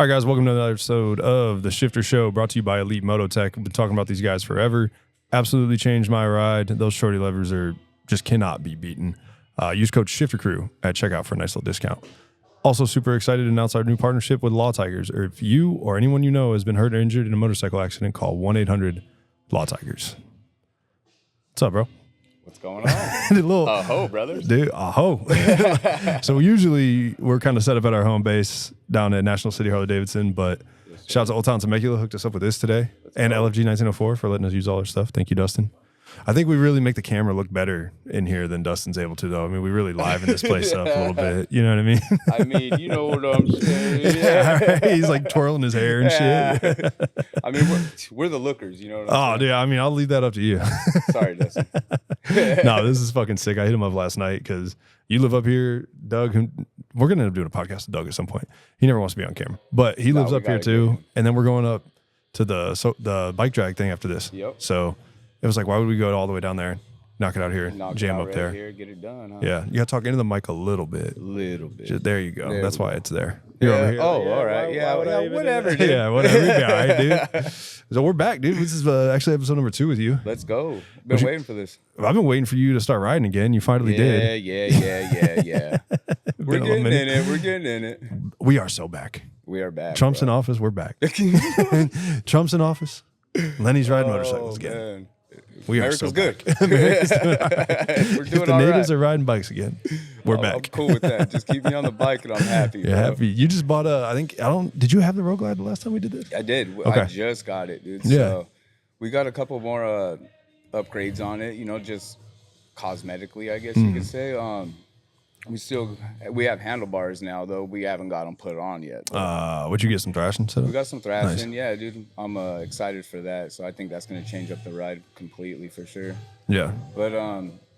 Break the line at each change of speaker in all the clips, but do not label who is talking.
All right, guys, welcome to another episode of The Shifter Show, brought to you by Elite Mototech. I've been talking about these guys forever. Absolutely changed my ride. Those shorty levers just cannot be beaten. Use code SHIFTERCREW at checkout for a nice little discount. Also super excited to announce our new partnership with Law Tigers. Or if you or anyone you know has been hurt or injured in a motorcycle accident, call 1-800-LAW-TIGERS. What's up, bro?
What's going on? Aho, brothers.
Dude, aho. So usually we're kind of set up at our home base down at National City Harley-Davidson, but shout out to Old Town Temecula, hooked us up with this today. And LFG 1904 for letting us use all our stuff. Thank you, Dustin. I think we really make the camera look better in here than Dustin's able to, though. I mean, we really liven this place up a little bit. You know what I mean?
I mean, you know what I'm saying.
Yeah, right? He's like twirling his hair and shit.
I mean, we're the lookers, you know what I'm saying?
Dude, I mean, I'll leave that up to you.
Sorry, Dustin.
No, this is fucking sick. I hit him up last night because you live up here, Doug. We're going to end up doing a podcast with Doug at some point. He never wants to be on camera, but he lives up here too. And then we're going up to the bike drag thing after this.
Yep.
So it was like, why would we go all the way down there, knock it out here, jam up there?
Here, get it done, huh?
Yeah, you got to talk into the mic a little bit. There you go. That's why it's there. You're over here.
Oh, all right. Whatever, dude.
Yeah, whatever. You'll be all right, dude. So we're back, dude. This is actually episode number 2 with you.
Let's go. Been waiting for this.
I've been waiting for you to start riding again. You finally did.
Yeah. We're getting in it.
We are so back.
We are back.
Trump's in office. We're back. Trump's in office. Lenny's riding motorcycles again.
Man.
We
America's
are so
good.
back. America's doing all right.
We're doing
if the
all
natives
right.
are riding bikes again, we're back.
I'm cool with that. Just keep me on the bike and I'm happy.
You're happy. You just bought did you have the Road Glide the last time we did this?
I did.
Okay.
I just got it, dude.
Yeah.
So we got a couple more upgrades on it, just cosmetically, I guess you could say. We have handlebars now, though. We haven't got them put on yet.
Would you get some thrashing set up?
We got some thrashing.
Nice.
Yeah, dude. I'm excited for that. So I think that's going to change up the ride completely for sure.
Yeah.
But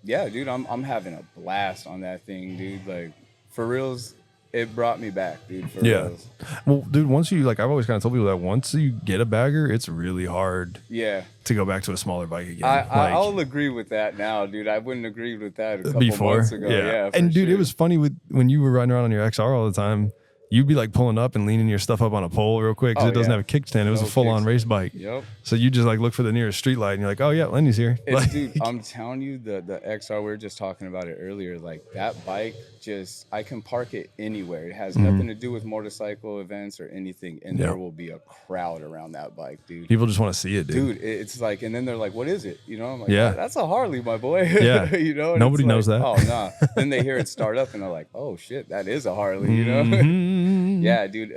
yeah, dude, I'm having a blast on that thing, dude. Like, for reals, it brought me back, dude. For reals.
Well, dude, once you I've always kind of told people that once you get a bagger, it's really hard.
Yeah.
To go back to a smaller bike again.
I'll agree with that now, dude. I wouldn't agree with that a couple months ago. Yeah.
And dude,
sure.
it was funny when you were riding around on your XR all the time. You'd be like pulling up and leaning your stuff up on a pole real quick because it doesn't have a kickstand. It was a full-on race bike.
Yep.
So you just look for the nearest street light and you're like, oh yeah, Lenny's here.
Dude, I'm telling you, the XR, we were just talking about it earlier. Like that bike, I can park it anywhere. It has nothing to do with motorcycle events or anything, and there will be a crowd around that bike, dude.
People just want to see it, dude.
Dude, it's like, and then they're like, "What is it?" I'm like,
yeah,
that's a Harley, my boy.
Yeah,
and
nobody knows that.
Oh nah. Then they hear it start up, and they're like, "Oh shit, that is a Harley," Yeah, dude.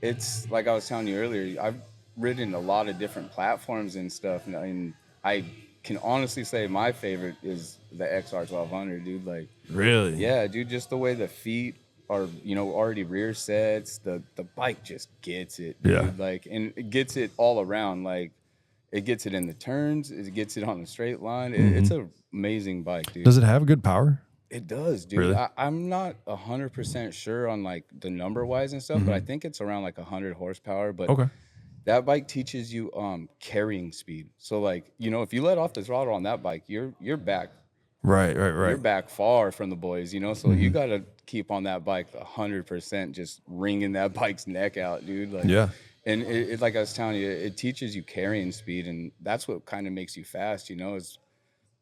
It's like I was telling you earlier. I've ridden a lot of different platforms and stuff, and I can honestly say my favorite is the XR 1200, dude. Like,
really?
Yeah, dude. Just the way the feet are, already rear sets. The bike just gets it, dude.
Yeah.
Like, and it gets it all around. Like, it gets it in the turns. It gets it on the straight line. It's an amazing bike, dude.
Does it have good power?
It does, dude.
Really?
I'm not 100% sure on the number wise and stuff, but I think it's around 100 horsepower. But that bike teaches you carrying speed. So if you let off the throttle on that bike, you're back.
Right.
You're back far from the boys, So you got to keep on that bike 100%, just wringing that bike's neck out, dude. And it like I was telling you, it teaches you carrying speed, and that's what kind of makes you fast, is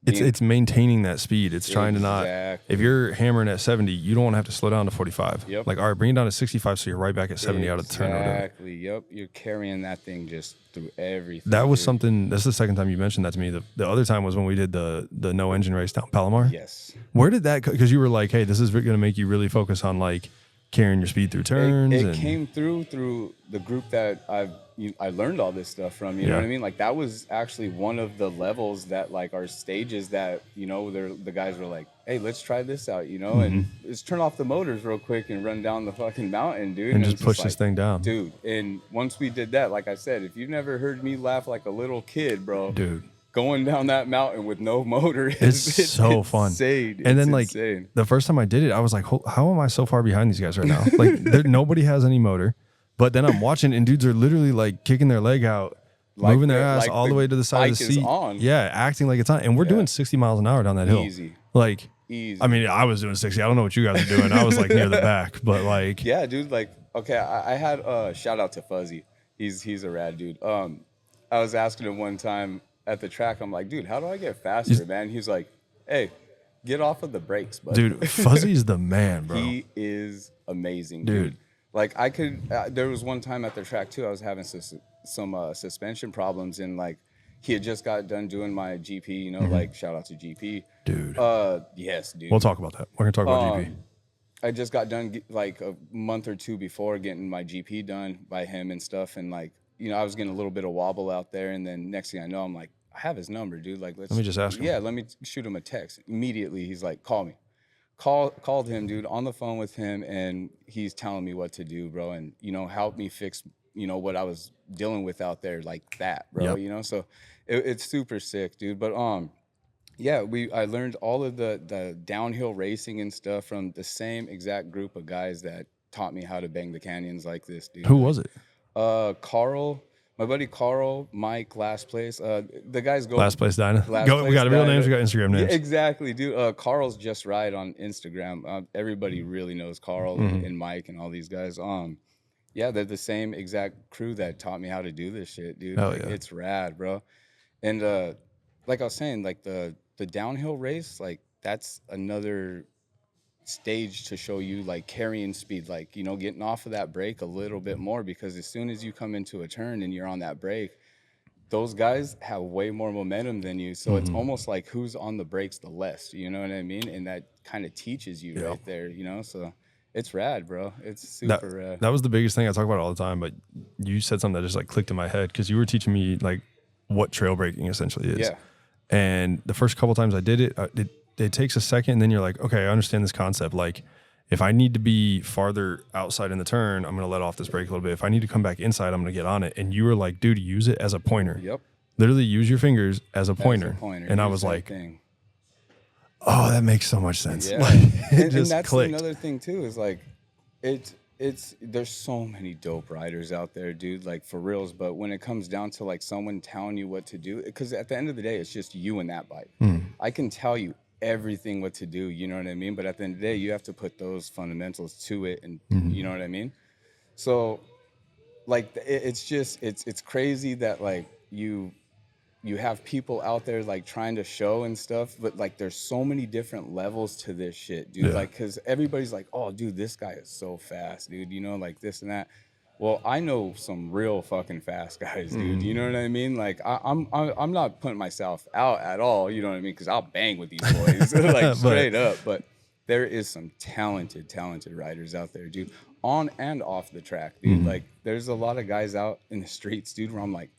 it's maintaining that speed. It's trying to not. If you're hammering at 70, you don't want to have to slow down to 45.
Yep.
All right, bring it down to 65, so you're right back at 70 out of the turn.
Exactly. Yep. You're carrying that thing just through everything.
That was something. That's the second time you mentioned that to me. The other time was when we did the no engine race down Palomar.
Yes.
Where did that? Because you were like, hey, this is going to make you really focus on carrying your speed through turns.
It came through the group that I learned all this stuff from. You know what I mean? That was actually one of the levels that are stages that the guys were like, hey, let's try this out, and let's turn off the motors real quick and run down the fucking mountain, dude,
and just push this thing down,
dude. And once we did that, like I said, if you've never heard me laugh like a little kid, bro,
dude.
Going down that mountain with no motor
it's so fun.
Insane.
And then
insane.
The first time I did it, I was like, how am I so far behind these guys right now? Nobody has any motor. But then I'm watching, and dudes are literally kicking their leg out, moving their ass all the way to the side of the seat.
On.
Yeah, acting like it's on. And we're doing 60 miles an hour down that hill.
Easy. Easy.
I mean, I was doing 60. I don't know what you guys are doing. I was like near the back, but like,
Yeah, dude. Like, okay, I had shout out to Fuzzy. He's a rad dude. I was asking him one time at the track. I'm like, dude, how do I get faster, man? He's like, hey, get off of the brakes, bud.
dude, Fuzzy's the man, bro.
He is amazing,
Dude.
dude. Like I could. There was one time at the track too. I was having some suspension problems, and like he had just got done doing my GP. You know, like shout out to GP,
dude.
Yes, dude.
We'll talk about that. We're gonna talk about GP.
I just got done like a month or two before getting my GP done by him and stuff, and like I was getting a little bit of wobble out there, and then next thing I know, I'm like, I have his number, dude. Like, let
me just ask him.
Yeah, let me shoot him a text. Immediately, he's like, call me. Called him, dude, on the phone with him, and he's telling me what to do, bro, and help me fix what I was dealing with out there like that, bro.
Yep.
So it's super sick, dude. But yeah, I learned all of the downhill racing and stuff from the same exact group of guys that taught me how to bang the canyons like this, dude.
Who was it?
Carl, my buddy Carl, Mike, last place. The guys go
Last place Dinah.
Last
We
Place
got real
Dinah.
names. We got Instagram names.
Yeah, exactly, dude. Carl's just right on Instagram. Everybody really knows Carl and Mike and all these guys. Yeah, they're the same exact crew that taught me how to do this shit, dude.
Hell
Like,
yeah.
It's rad, bro. And like I was saying, like the downhill race, like that's another stage to show you like carrying speed, like getting off of that brake a little bit more, because as soon as you come into a turn and you're on that brake, those guys have way more momentum than you, so it's almost like who's on the brakes the less, you know what I mean? And that kind of teaches you right there, so it's rad, bro. It's super rad.
That was the biggest thing I talk about all the time, but you said something that just like clicked in my head, because you were teaching me like what trail braking essentially is.
Yeah.
And the first couple times I did it, it takes a second, and then you're like, okay, I understand this concept. Like, if I need to be farther outside in the turn, I'm going to let off this brake a little bit. If I need to come back inside, I'm going to get on it. And you were like, dude, use it as a pointer.
Yep.
Literally use your fingers as a pointer. And I was like, oh, that makes so much sense.
Yeah.
Like, it
and
just
that's
clicked.
another thing too, is like there's so many dope riders out there, dude, like for reals. But when it comes down to like someone telling you what to do, because at the end of the day, it's just you and that bike. I can tell you everything what to do, you know what I mean? But at the end of the day, you have to put those fundamentals to it, and you know what I mean? So like it's crazy that like you have people out there like trying to show and stuff, but like there's so many different levels to this shit, dude. Like, because everybody's like, oh dude, this guy is so fast, dude, like this and that. Well, I know some real fucking fast guys, dude. You know what I mean? Like I'm not putting myself out at all, you know what I mean? Because I'll bang with these boys, like straight up. But there is some talented riders out there, dude, on and off the track, dude. Like there's a lot of guys out in the streets, dude, where I'm like,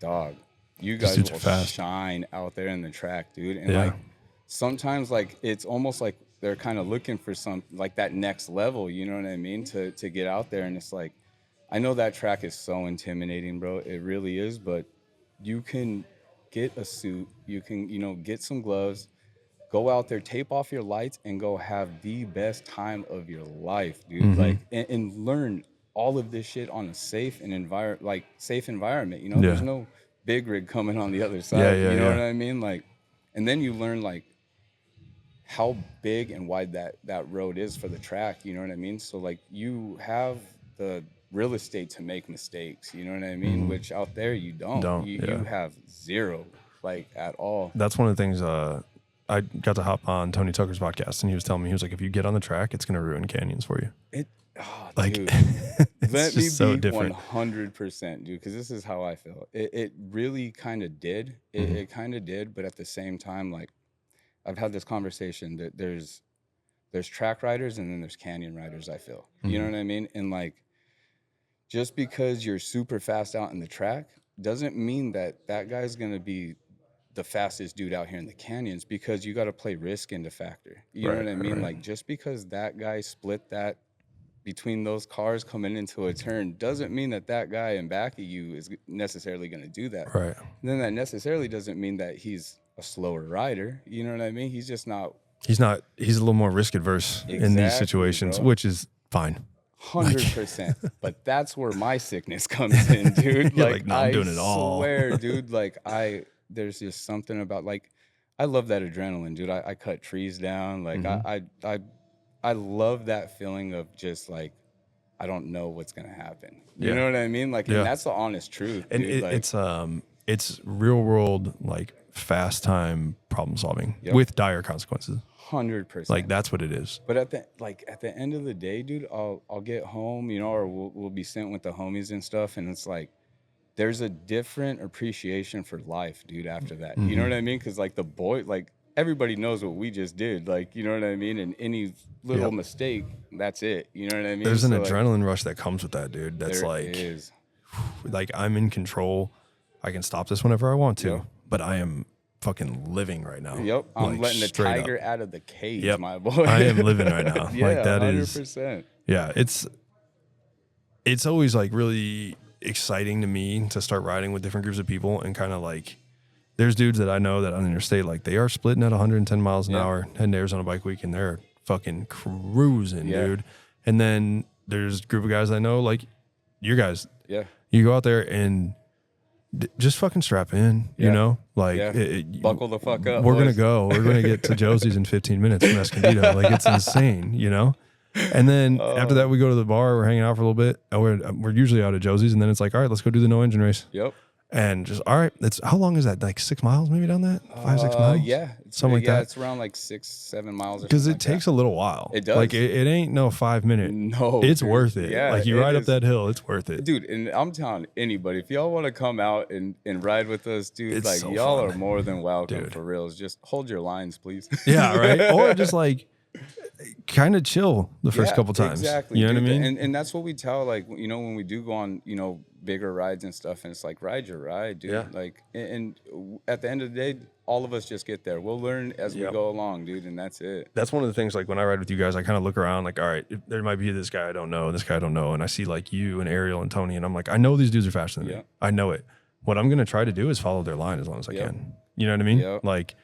dog, you guys will shine out there in the track, dude. And like sometimes like it's almost like they're kind of looking for some like that next level, you know what I mean? To get out there. And it's like, I know that track is so intimidating, bro. It really is. But you can get a suit, you can, get some gloves, go out there, tape off your lights, and go have the best time of your life, dude. Like, and learn all of this shit on a safe and safe environment. There's no big rig coming on the other side. You know what I mean? Like, and then you learn like how big and wide that road is for the track. You know what I mean? So like you have the real estate to make mistakes, you know what I mean? Which out there you don't. You have zero, like, at all.
That's one of the things I got to hop on Tony Tucker's podcast, and he was telling me, he was like, if you get on the track, it's going to ruin canyons for you. Like,
dude,
it's
let
just
me
so
be
different.
100%, dude, because this is how I feel. It really kind of did. It kind of did, but at the same time, like, I've had this conversation that there's track riders and then there's canyon riders, I feel. You know what I mean? And like, just because you're super fast out in the track doesn't mean that guy's going to be the fastest dude out here in the canyons, because you got to play risk into factor. You know what I mean? Like, just because that guy split that between those cars coming into a turn doesn't mean that guy in back of you is necessarily going to do that.
Right.
And then that necessarily doesn't mean that he's a slower rider. You know what I mean? He's just not.
He's a little more risk adverse in these situations,
bro.
which is fine.
100%. But that's where my sickness comes in, dude.
Like, no, I'm doing it all.
I swear, dude, like there's just something about, like, I love that adrenaline, dude. I cut trees down. Like
Mhm.
I love that feeling of just like I don't know what's gonna happen. You
Yeah.
know what I mean? Like, and
Yeah.
that's the honest truth,
And
dude. Like,
it's real world, like fast time problem solving
yep,
with dire consequences. Like
100%.
that's what it is.
But at the end of the day, dude, I'll get home, you know, or we'll be sent with the homies and stuff, and it's like there's a different appreciation for life, dude, after that. You know
Mhm.
what I mean? Because like the boy, like everybody knows what we just did, like, you know what I mean? And any little
Yep.
mistake, that's it. You know what I mean?
There's an
So like
adrenaline rush that comes with that, dude. That's
there
like
is.
I'm in control. I can stop this whenever I want to,
Yep.
but I am fucking living right now.
Yep. I'm
Like,
letting the
straight
tiger
up.
out of the cage,
Yep.
my boy.
I am living right now.
Yeah,
Like that is
100%.
yeah, it's always like really exciting to me to start riding with different groups of people and kind of like there's dudes that I know that on interstate, like they are splitting at 110 miles an
Yeah.
hour heading to Arizona Bike Week and they're fucking cruising,
Yeah.
dude. And then there's a group of guys I know, like you guys,
Yeah.
you go out there and just fucking strap in, you
Yeah.
know, like
Yeah. Buckle the fuck up.
we're going to
boys.
go, we're going to get to Josie's in 15 minutes from Escondido. Like it's insane, you know? And then after that, we go to the bar, we're hanging out for a little bit. We're usually out at Josie's and then it's like, all right, let's go do the no engine race.
Yep.
And just, all right, how long is that? Like 6 miles maybe down that? 5-6 miles?
Yeah.
Something like
yeah,
that.
it's around like 6-7 miles or
Because
something
it
like
takes a little while.
It does.
Like it ain't no 5 minute.
No,
It's
dude.
worth it.
Yeah,
like you
it
ride up
is.
that hill, it's worth it.
Dude, and I'm telling anybody, if y'all want to come out and ride with us, dude,
It's
like
so
y'all
fun.
are more than welcome
Dude.
for reals. Just hold your lines, please.
Yeah, right. Or just like kind of chill the first
Yeah,
couple times.
Exactly.
You know
dude.
what I mean?
And that's what we tell, like, you know, when we do go on, you know, bigger rides and stuff, and it's like, ride your ride, dude.
Yeah.
Like, and at the end of the day, all of us just get there. We'll learn as we
Yep.
go along, dude, and that's it.
That's one of the things, like when I ride with you guys, I kind of look around like, all right, there might be this guy I don't know, this guy I don't know. And I see like you and Ariel and Tony, and I'm like, I know these dudes are faster than me.
Yeah.
I know it. What I'm going to try to do is follow their line as long as I
Yep.
can. You know what I mean?
Yep.
Like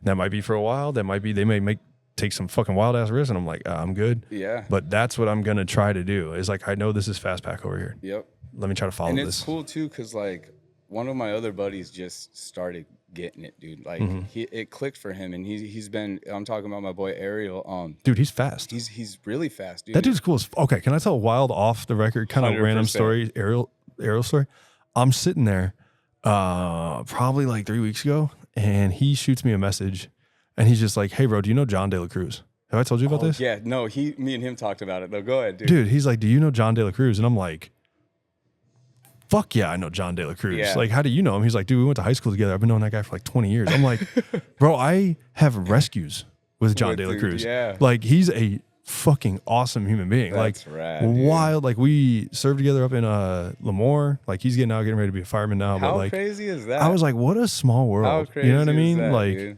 that might be for a while. That might be, they may take some fucking wild ass risks. And I'm like, I'm good.
Yeah.
But that's what I'm going to try to do is like, I know this is fast pack over here.
Yep.
Let me try to follow
And
this.
it's cool too, because like one of my other buddies just started getting it, dude. Like it clicked for him, and he's been. I'm talking about my boy Ariel.
Dude, he's fast.
He's really fast, dude.
That dude's cool as okay. Can I tell a wild off the record kind of random
100%.
story, Ariel story? I'm sitting there probably like 3 weeks ago, and he shoots me a message, and he's just like, "Hey, bro, do you know John De La Cruz? Have I told you about this?"
Yeah, no, me and him talked about it though. Go ahead, dude.
Dude, he's like, "Do you know John De La Cruz?" And I'm like, "Fuck yeah, I know John De La Cruz."
Yeah.
Like, how do you know him? He's like, "Dude, we went to high school together. I've been knowing that guy for like 20 years." I'm like, "Bro, I have rescues with John De La
Dude,
Cruz.
yeah.
Like, he's a fucking awesome human being.
That's
like,
rad, dude.
wild. Like, we served together up in Lemoore. Like, he's getting ready to be a fireman now.
How
but like,
crazy is that?
I was like, what a small world.
How crazy
You know what I
is
mean?
that,
Like,
dude?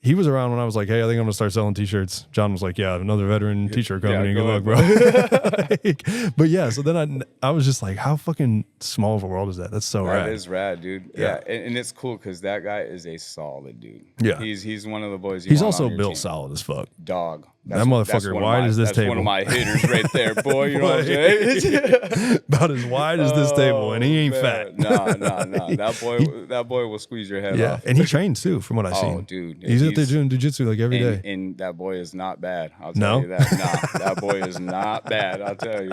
he was around when I was like, hey, I think I'm gonna start selling t-shirts. John was like, yeah, another veteran t-shirt company.
go
Good luck, bro. Like, but yeah, so then I was just like, how fucking small of a world is that? That's so
That
rad.
is rad, dude. Yeah, and it's cool because that guy is a solid dude.
Yeah.
he's one of the boys.
He's
want
also
on your
built
team.
solid as fuck.
Dog.
That motherfucker
one of
wide
my-
as this
that's one
table.
of my hitters right there, boy. You know what I'm saying?
About as wide as this table, and he ain't
Oh,
fat.
man. Nah. That boy will squeeze your head
Yeah,
off.
and he trains too, from what I've seen.
Oh, dude.
He's out there doing jujitsu like every day.
And that boy is not bad. I'll
No?
tell you that. Nah, that boy is not bad. I'll tell you.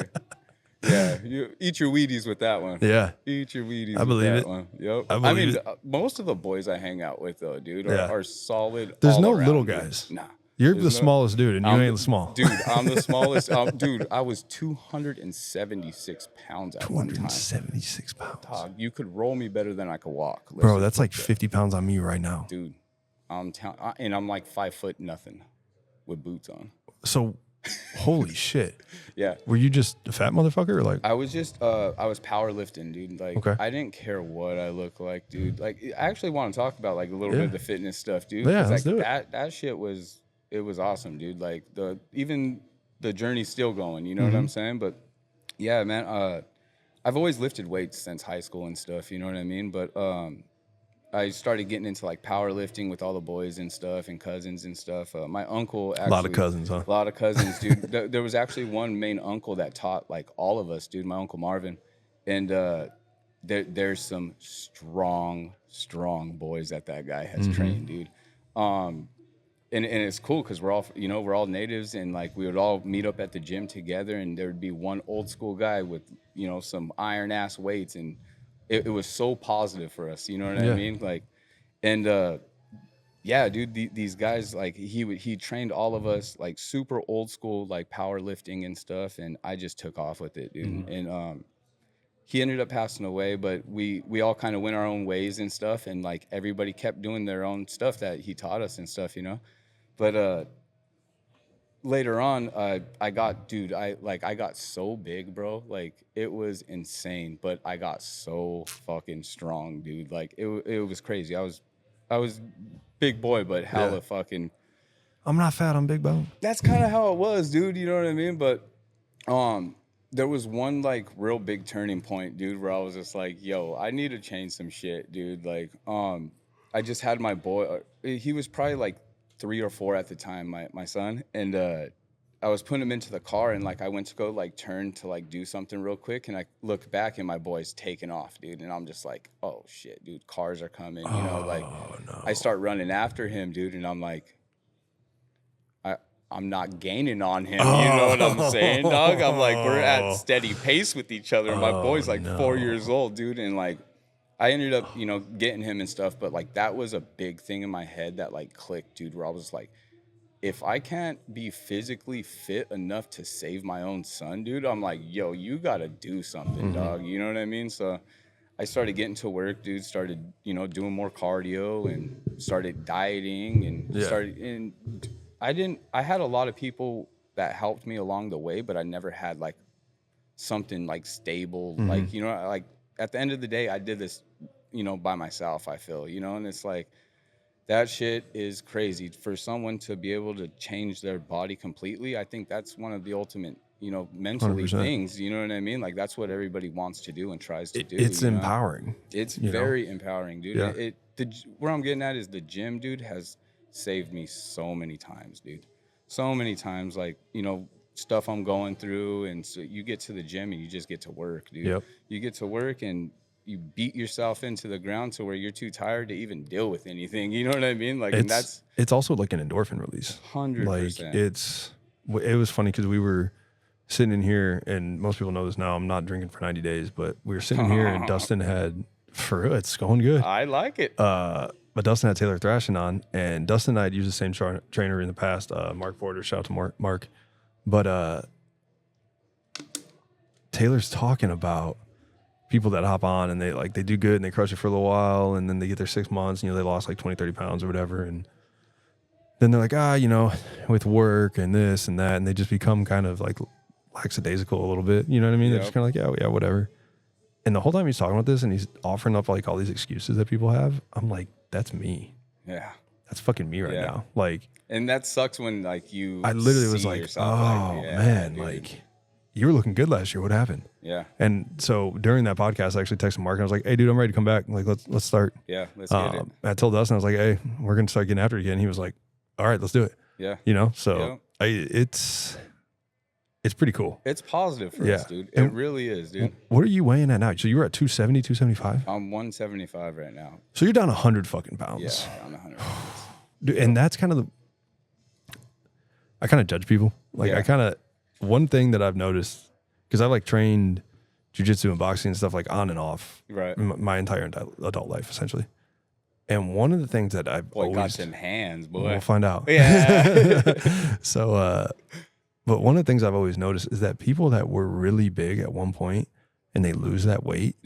Yeah, you eat your Wheaties with that one.
Yeah,
Eat your Wheaties.
I believe
with that
it.
One. Yep.
I
I
believe
mean,
it.
most of the boys I hang out with, though, dude,
Yeah.
are solid.
There's
all
no
around,
little
dude.
guys.
Nah.
You're
There's
the
no-
smallest dude, and you
I'm
ain't
the-
small.
Dude, I'm the smallest. Dude, I was 276 pounds at one time.
276 pounds.
Dog, you could roll me better than I could walk. Let's
Bro,
just
that's
put
like
that.
50 pounds on me right now.
Dude, and I'm like 5 foot nothing with boots on.
So, holy shit.
Yeah.
Were you just a fat motherfucker or like?
I was just I was powerlifting, dude. Like
Okay.
I didn't care what I looked like, dude. Like I actually want to talk about like a little bit of the fitness stuff, dude.
Yeah,
'Cause,
let's
like
do it.
that shit was awesome, dude. Like even the journey's still going, you know
Mm-hmm.
what I'm saying? But yeah, man, I've always lifted weights since high school and stuff, you know what I mean? But I started getting into like powerlifting with all the boys and stuff and cousins and stuff. My uncle actually,
A lot of cousins, huh?
a lot of cousins, dude. There was actually one main uncle that taught like all of us, dude. My uncle Marvin, and there's some strong boys that guy has trained, dude. And it's cool because we're all, you know, we're all natives, and like we would all meet up at the gym together, and there would be one old school guy with, you know, some iron ass weights, and it was so positive for us, you know what I
Yeah.
mean? Like, and yeah, dude, these guys, like he trained all of us like super old school like powerlifting and stuff, and I just took off with it, dude. And he ended up passing away, but we all kind of went our own ways and stuff, and like everybody kept doing their own stuff that he taught us and stuff, you know. But later on, I got, dude, I got so big, bro. Like it was insane, but I got so fucking strong, dude. Like it was crazy. I was big boy, but hella fucking.
I'm not fat, I'm big bone.
That's kind of how it was, dude. You know what I mean? But there was one like real big turning point, dude, where I was just like, yo, I need to change some shit, dude. Like I just had my boy. He was probably like 3 or 4 at the time, my son, and I was putting him into the car, and like I went to go like turn to like do something real quick, and I look back and my boy's taking off, dude, and I'm just like, oh shit, dude, cars are coming, you know, like I start running after him, dude, and I'm like, I'm not gaining on him, you know what I'm saying, dog? I'm like, we're at steady pace with each other. My boy's like 4 years old, dude, and like I ended up, you know, getting him and stuff, but like that was a big thing in my head that like clicked, dude, where I was like, if I can't be physically fit enough to save my own son, dude, I'm like, yo, you gotta do something, dog. You know what I mean? So I started getting to work, dude, started, you know, doing more cardio and started dieting and started, and I had a lot of people that helped me along the way, but I never had like something like stable, like, you know, like at the end of the day, I did this, you know, by myself, I feel, you know, and it's like, that shit is crazy for someone to be able to change their body completely. I think that's one of the ultimate, you know, mentally
100%.
things, you know what I mean? Like that's what everybody wants to do and tries to do.
It's
you know?
empowering.
It's very empowering, dude.
Yeah.
Where I'm getting at is the gym, dude, has saved me so many times, dude. So many times, like, you know, stuff I'm going through, and so you get to the gym and you just get to work, dude.
Yep.
You get to work and you beat yourself into the ground to where you're too tired to even deal with anything. You know what I mean? Like, and
it's also like an endorphin release.
100%.
Like it was funny because we were sitting in here, and most people know this now, I'm not drinking for 90 days, but we were sitting here and Dustin had, for real, it's going good.
I like it.
But Dustin had Taylor Thrashing on, and Dustin and I had used the same trainer in the past, Mark Porter, shout out to Mark. But Taylor's talking about people that hop on and they do good and they crush it for a little while, and then they get their 6 months and, you know, they lost like 20, 30 pounds or whatever. And then they're like, you know, with work and this and that, and they just become kind of like lackadaisical a little bit. You know what I mean? They're just kind of like, yeah, whatever. And the whole time he's talking about this and he's offering up like all these excuses that people have, I'm like, that's me.
Yeah.
That's fucking me right now. Like,
and that sucks when like
I literally was like, oh man, dude. Like, you were looking good last year. What happened?
Yeah.
And so during that podcast, I actually texted Mark and I was like, hey, dude, I'm ready to come back. Like, let's start.
Yeah, let's get it.
I told Dustin, I was like, hey, we're going to start getting after it again. He was like, all right, let's do it.
Yeah.
You know, so it's pretty cool.
It's positive for us, dude. It really is, dude.
What are you weighing at now? So you were at 270, 275?
I'm 175 right now.
So you're down 100 fucking pounds.
Yeah, down 100 pounds.
Dude, and that's kind of I kind of judge people. Like one thing that I've noticed, because I've like trained jiu-jitsu and boxing and stuff like on and off my entire adult life, essentially. And one of the things that I've always
got them hands, boy.
We'll find out.
Yeah.
So, but one of the things I've always noticed is that people that were really big at one point and they lose that weight,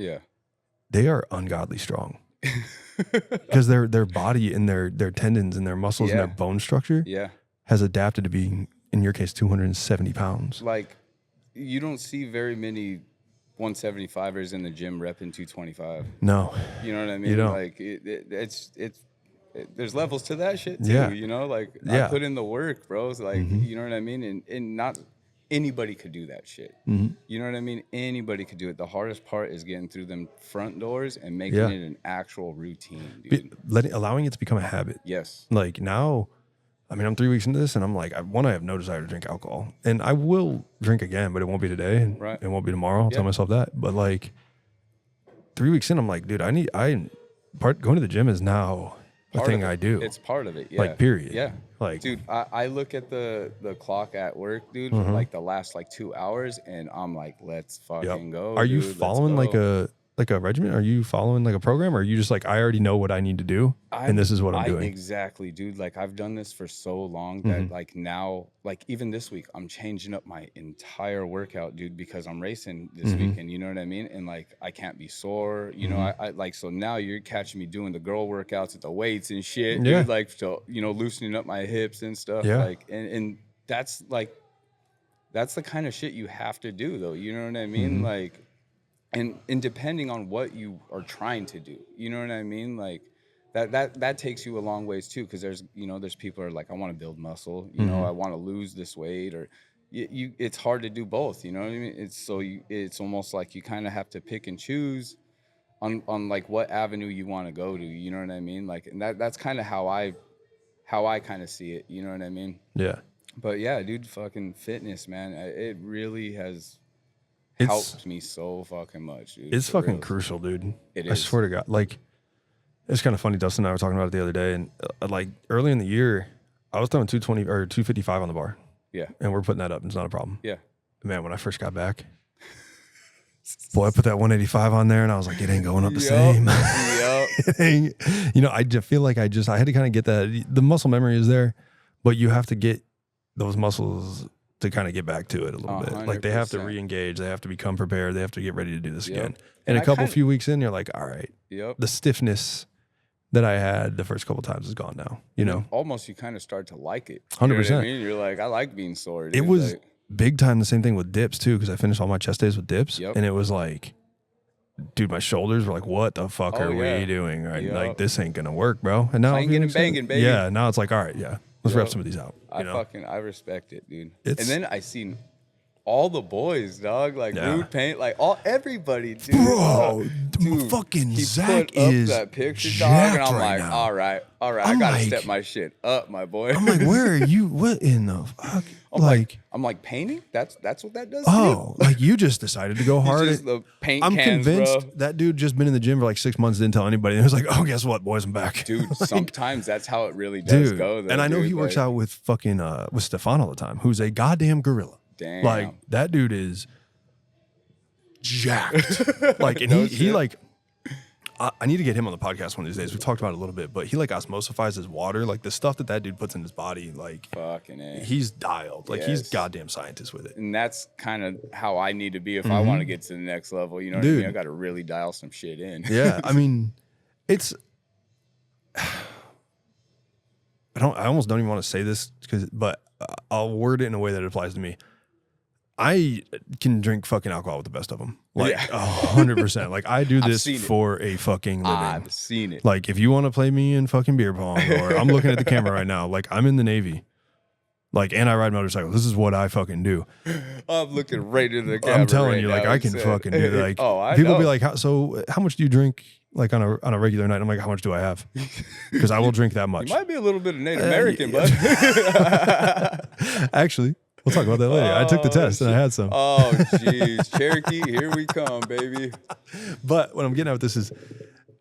they are ungodly strong. Because their body and their tendons and their muscles and their bone structure has adapted to being, in your case, 270 pounds.
Like, you don't see very many 175ers in the gym repping 225.
No.
You know what I mean?
You don't.
Like, it's there's levels to that shit too, you know? Like, I put in the work, bro. It's like, you know what I mean? And not anybody could do that shit. You know what I mean? Anybody could do it. The hardest part is getting through them front doors and making it an actual routine, dude.
Allowing it to become a habit.
Yes.
Like now, I mean, I'm 3 weeks into this and I'm like, I have no desire to drink alcohol. And I will drink again, but it won't be today and it won't be tomorrow. I'll tell myself that. But like 3 weeks in, I'm like, dude, going to the gym is now a thing I do.
It's part of it. Yeah.
Like, period.
Yeah.
Like,
dude, I look at the clock at work, dude, for like the last like 2 hours, and I'm like, let's fucking go.
Are you
dude.
following like a regimen? Are you following like a program, or are you just like, I already know what I need to do, and this is what I'm doing?
Exactly, dude. Like, I've done this for so long that like now, like even this week, I'm changing up my entire workout, dude, because I'm racing this weekend. You know what I mean? And like, I can't be sore. You know, I like, so now you're catching me doing the girl workouts at the weights and shit, dude. Like, so, you know, loosening up my hips and stuff.
Yeah.
Like, and that's like, that's the kind of shit you have to do, though. You know what I mean? Like. And depending on what you are trying to do, you know what I mean? Like that takes you a long ways too, because there's people who are like, I want to build muscle, you know, I want to lose this weight, or it's hard to do both, you know what I mean? It's almost like you kind of have to pick and choose on like what avenue you want to go to, you know what I mean? Like, and that's kind of how I kind of see it, you know what I mean?
Yeah.
But yeah, dude, fucking fitness, man, it really has helped me so fucking much, dude.
It's fucking crucial, dude.
It is.
I swear to God. Like, it's kind of funny. Dustin and I were talking about it the other day, and like early in the year, I was throwing 220 or 255 on the bar.
Yeah.
And we're putting that up. It's not a problem.
Yeah.
Man, when I first got back, boy, I put that 185 on there, and I was like, it ain't going up the same.
Yep.
You know, I just feel like I had to kind of get that. The muscle memory is there, but you have to get those muscles to kind of get back to it a little bit. Like, they have to re-engage. They have to become prepared. They have to get ready to do this again. And a few weeks in, you're like, all right, the stiffness that I had the first couple times is gone now, you know?
Almost you kind of start to like it.
100%.
You know what I mean? You're like, I like being sore. Dude.
It was big time the same thing with dips too, because I finished all my chest days with dips. And it was like, dude, my shoulders were like, what the fuck are we doing? Right? Like, this ain't going to work, bro. And now
banging and banging, baby.
Yeah, now it's like, all right, let's rep some of these out.
I respect it, dude. And then I seen all the boys, dog, like Rude Paint, like everybody, dude.
Bro, dude, fucking Zach is
that picture, dog, and I'm like,
now.
all right, I gotta step my shit up, my boy.
I'm like, where are you? What in the fuck?
I'm like painting. That's what that does.
Oh, like you just decided to go hard.
Just the paint
I'm
cans,
convinced
bro.
that dude just been in the gym for like 6 months, didn't tell anybody. And it was like, oh, guess what, boys, I'm back,
dude. Sometimes that's how it really does go. Though,
and I know he works out with fucking with Stefan all the time, who's a goddamn gorilla.
Damn.
Like, that dude is jacked. Like, and he like, I need to get him on the podcast one of these days. We talked about it a little bit, but he like osmosifies his water. Like, the stuff that dude puts in his body, like,
fucking A.
He's dialed. Like, he's goddamn scientist with it.
And that's kind of how I need to be if I want to get to the next level. You know what I mean? I got to really dial some shit in.
Yeah. I mean, it's, I almost don't even want to say this but I'll word it in a way that it applies to me. I can drink fucking alcohol with the best of them. Like, 100%. Like, I do this for a fucking living.
I've seen it.
Like, if you want to play me in fucking beer pong, or I'm looking at the camera right now, like, I'm in the Navy. Like, and I ride motorcycles. This is what I fucking do.
I'm looking right into the camera.
I'm telling you, like, I can fucking do it. Like, people be like, how much do you drink, like, on a regular night? I'm like, how much do I have? Because I will drink that much.
You might be a little bit of Native American, bud.
Actually, we'll talk about that later. I took the test and I had some.
Oh, jeez. Cherokee, here we come, baby.
But what I'm getting at with this is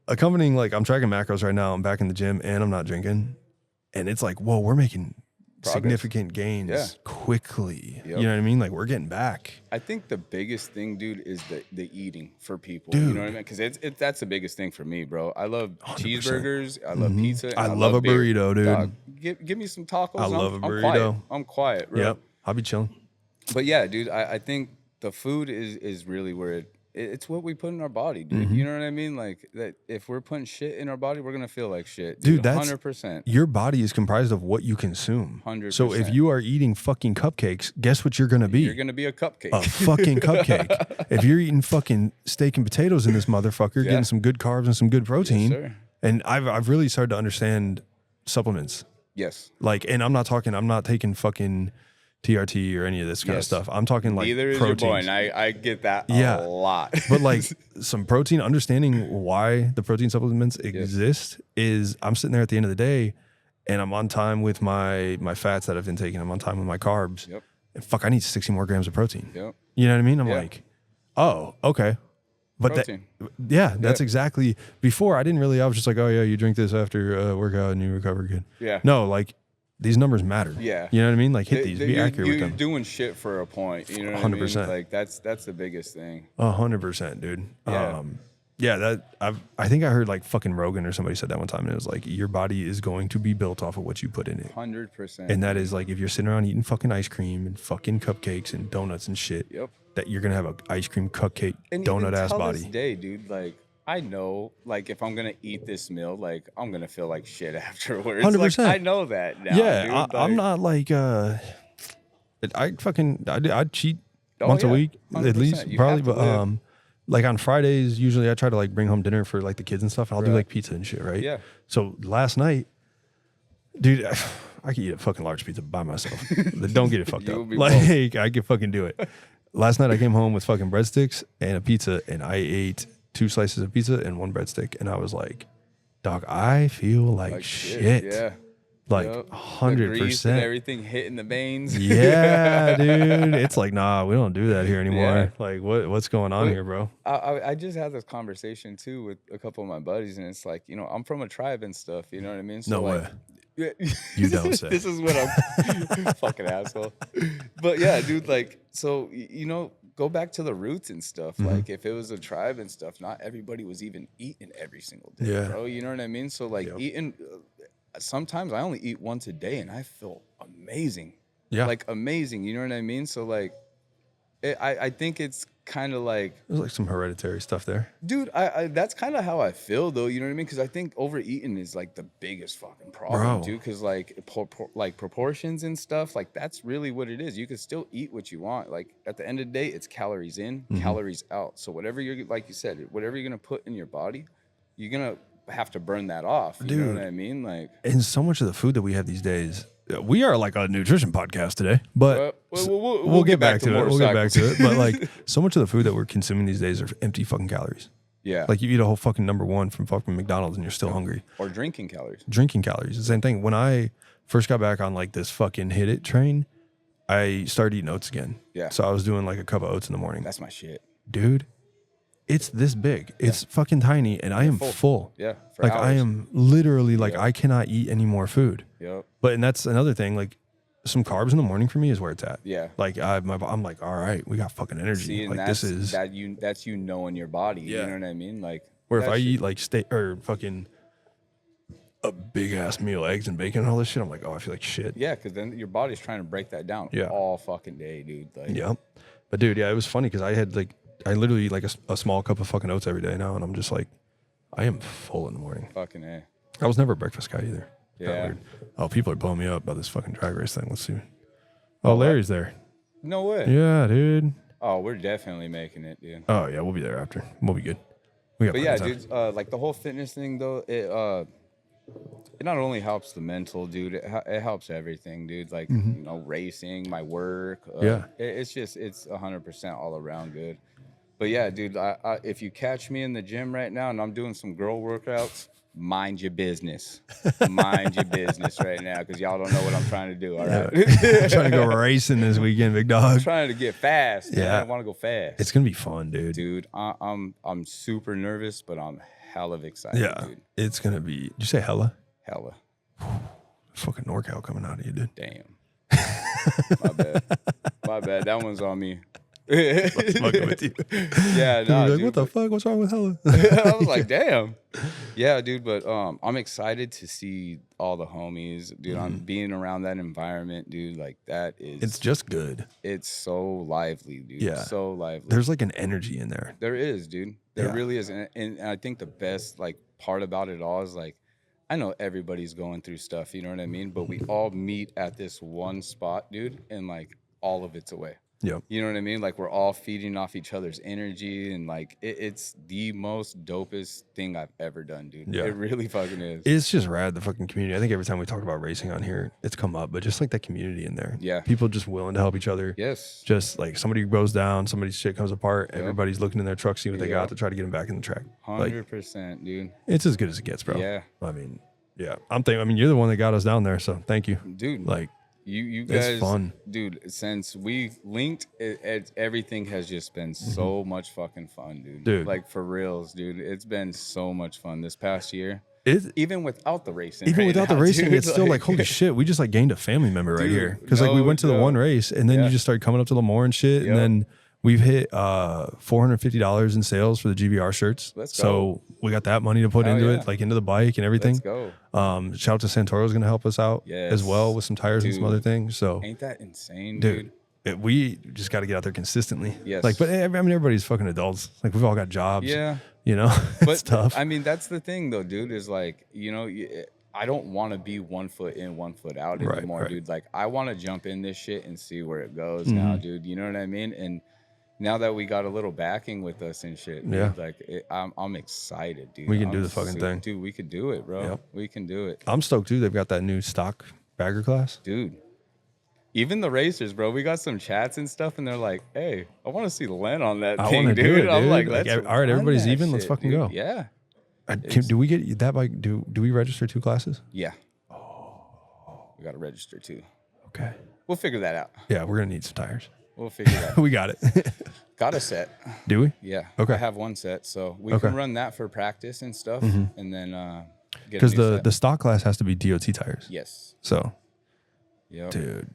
accompanying, like, I'm tracking macros right now. I'm back in the gym and I'm not drinking. And it's like, whoa, we're making significant gains quickly. You know what I mean? Like, we're getting back.
I think the biggest thing, dude, is the eating for people. Dude. You know what I mean? Because that's the biggest thing for me, bro. I love 100%. Cheeseburgers. I love pizza.
I love a burrito, dude.
Dog, give me some tacos.
I love a burrito.
I'm quiet, bro.
Yep. I'll be chilling.
But yeah, dude, I think the food is really where it's what we put in our body, dude. You know what I mean? Like, that if we're putting shit in our body, we're gonna feel like shit, dude. That's 100%.
Your body is comprised of what you consume.
100%.
So if you are eating fucking cupcakes, guess what you're gonna be?
You're gonna be a cupcake.
A fucking cupcake. If you're eating fucking steak and potatoes in this motherfucker, getting some good carbs and some good protein.
Yes, sir.
And I've really started to understand supplements.
Yes.
Like, and I'm not taking fucking TRT or any of this kind of stuff. I'm talking like
neither is
proteins.
Your boy, and I get that a lot.
But like some protein, understanding why the protein supplements exist is I'm sitting there at the end of the day and I'm on time with my fats that I've been taking. I'm on time with my carbs. Yep. And fuck, I need 60 more grams of protein.
Yep.
You know what I mean? I'm like, oh, okay. But
protein.
That's exactly. Before I didn't really. I was just like, oh yeah, you drink this after workout and you recover good.
Yeah.
No, like these numbers matter.
Yeah.
You know what I mean? Like hit these. Be accurate with them.
You're doing shit for a point. You know what
100%.
I mean? Like that's the biggest thing.
100%, dude.
Yeah.
I think I heard like fucking Rogan or somebody said that one time, and it was like your body is going to be built off of what you put in it.
100%.
And that is like if you're sitting around eating fucking ice cream and fucking cupcakes and donuts and shit.
Yep.
That you're gonna have an ice cream cupcake
and
donut ass body.
This day, dude, like I know, like if I'm gonna eat this meal, like I'm gonna feel like shit afterwards.
100%.
Like, I know that now.
Yeah,
dude.
I'm not like I'd cheat once a week
100%.
at least,
You
probably.
have to
But
live.
like on Fridays, usually I try to like bring home dinner for like the kids and stuff. And I'll do
Right.
like pizza and shit, right?
Yeah.
So last night, dude, I could eat a fucking large pizza by myself. Don't get it fucked up. Like I could fucking do it. Last night I came home with fucking breadsticks and a pizza, and I ate 2 slices of pizza and 1 breadstick, and I was like, dog, I feel like shit.
Yeah.
Like
Yep.
100%.
Everything hitting the veins.
Yeah, dude. It's like, nah, we don't do that here anymore.
Yeah.
Like, what's going on here, bro?
I just had this conversation too with a couple of my buddies, and it's like, you know, I'm from a tribe and stuff. You know what I mean? So
No
like,
way.
You
don't say.
This is what I'm fucking asshole. But yeah, dude, like, so you know, go back to the roots and stuff.
Mm-hmm.
Like, if it was a tribe and stuff, not everybody was even eating every single day,
Yeah.
bro. You know what I mean? So like, eating. Sometimes I only eat once a day, and I feel amazing.
Yeah.
Like amazing. You know what I mean? So like, I think it's kind of like,
There's like some hereditary stuff there.
dude, I that's kind of how I feel though. You know what I mean? Because I think overeating is like the biggest fucking problem,
Bro.
dude. Because like like proportions and stuff, like that's really what it is. You can still eat what you want. Like at the end of the day, it's calories in, calories out. So whatever you're, like you said, whatever you're gonna put in your body, you're gonna have to burn that off. You know what I mean? Like,
and so much of the food that we have these days, we are like a nutrition podcast today, but
we'll
get back to it. We'll get back to it. But like
motorcycles.
so much of the food that we're consuming these days are empty fucking calories.
Yeah.
Like you eat a whole fucking number one from fucking McDonald's and you're still hungry.
Or drinking calories.
Drinking calories, the same thing. When I first got back on like this fucking hit it train, I started eating oats again.
Yeah.
So I was doing like a cup of oats in the morning.
That's my shit.
Dude, it's this big. It's fucking tiny, and I am full.
Yeah. For
Like
hours.
I am literally like
Yeah.
I cannot eat any more food.
Yep.
And that's another thing. Like some carbs in the morning for me is where it's at.
Yeah.
Like I'm like, all right, we got fucking energy.
See, and
like
that's,
this is
that's you knowing your body.
Yeah.
You know what I mean? Like,
where if
that
I
shit-
eat like steak or fucking a big ass meal, eggs and bacon and all this shit, I'm like, oh, I feel like shit.
Yeah, because then your body's trying to break that down all fucking day, dude. Like,
Yeah. But dude, yeah, it was funny because I literally eat like a small cup of fucking oats every day now, and I'm just like, I am full in the morning.
fucking A.
I was never a breakfast guy either. Kinda
Yeah.
weird. Oh, people are blowing me up about this fucking drag race thing. Let's see. Oh, Larry's there.
No way.
Yeah, dude.
Oh, we're definitely making it, dude.
Oh yeah, we'll be there after. We'll be good. We got
But yeah,
plenty of time.
dude, like the whole fitness thing though, it not only helps the mental, dude, it helps everything, dude. Like, you know, racing, my work.
Yeah.
It's 100% all around good. But yeah, dude, I if you catch me in the gym right now and I'm doing some girl workouts, mind your business. Mind your business right now, because y'all don't know what I'm trying to do. All right.
I'm trying to go racing this weekend, big dog.
I'm trying to get fast. Man.
Yeah.
I want to go fast.
It's gonna be fun, dude.
Dude, I'm super nervous, but I'm hella excited,
Yeah,
dude.
it's gonna be. Did you say hella?
Hella.
Fucking NorCal coming out of you, dude.
Damn. My bad. My bad. That one's on me.
Fucking with you.
Yeah,
You're
nah,
like,
dude,
what the fuck? What's wrong with hella?
I was like, damn. Yeah, dude, but I'm excited to see all the homies, dude. I'm being around that environment, dude. Like that is
It's just good.
it's so lively, dude.
Yeah.
So lively.
There's like an energy in there.
There is, dude. There
Yeah.
really is. And I think the best like part about it all is like, I know everybody's going through stuff, you know what I mean? But we all meet at this one spot, dude, and like all of it's away.
Yep.
You know what I mean? Like we're all feeding off each other's energy, and like it's the most dopest thing I've ever done, dude.
Yeah.
It really fucking is.
It's just rad, the fucking community. I think every time we talk about racing on here, it's come up, but just like that community in there.
Yeah.
People just willing to help each other.
Yes.
Just like somebody goes down, somebody's shit comes apart, everybody's looking in their truck, see what they got to try to get them back in the track. Like
100%, dude.
it's as good as it gets, bro.
Yeah.
I mean, yeah. I mean, you're the one that got us down there, so thank you.
Dude.
Like
You guys,
it's fun,
dude. Since we linked, everything has just been so much fucking fun, dude. Like for reals, dude. It's been so much fun this past year. Even without the racing,
dude, it's still like holy shit. We just like gained a family member right here because like we went to the one race and then you just started coming up to Lemoore and shit, and then we've hit $450 in sales for the GBR shirts.
Let's go.
So we got that money to put into it, like into the bike and everything.
Let's go.
Shout out to Santoro's going to help us out as well with some tires and some other things. So
ain't that insane, dude?
We just got to get out there consistently.
Yes.
Like, but I mean, everybody's fucking adults. Like we've all got jobs.
Yeah.
You know, it's tough.
I mean, that's the thing though, dude, is like, you know, I don't want to be 1 foot in, 1 foot out anymore, dude. Like I want to jump in this shit and see where it goes now, dude. You know what I mean? And now that we got a little backing with us and shit, dude, like I'm excited, dude.
We can do the fucking thing.
Dude, we could do it, bro.
Yep.
We can do it.
I'm stoked too. They've got that new stock bagger class.
Dude. Even the racers, bro, we got some chats and stuff, and they're like, "Hey, I want to see Len on that thing, dude."
Dude.
I'm like,
all right, everybody's even. Let's fucking go.
Yeah.
Do we get that bike? Do we register 2 classes?
Yeah. We got to register too.
Okay.
We'll figure that out.
Yeah, we're gonna need some tires.
We'll figure that out.
We got it.
Got a set.
Do we?
Yeah.
Okay.
I have 1 set, so we can run that for practice and stuff, and then get
because
the
the stock class has to be DOT tires.
Yes.
So.
Yeah.
Dude.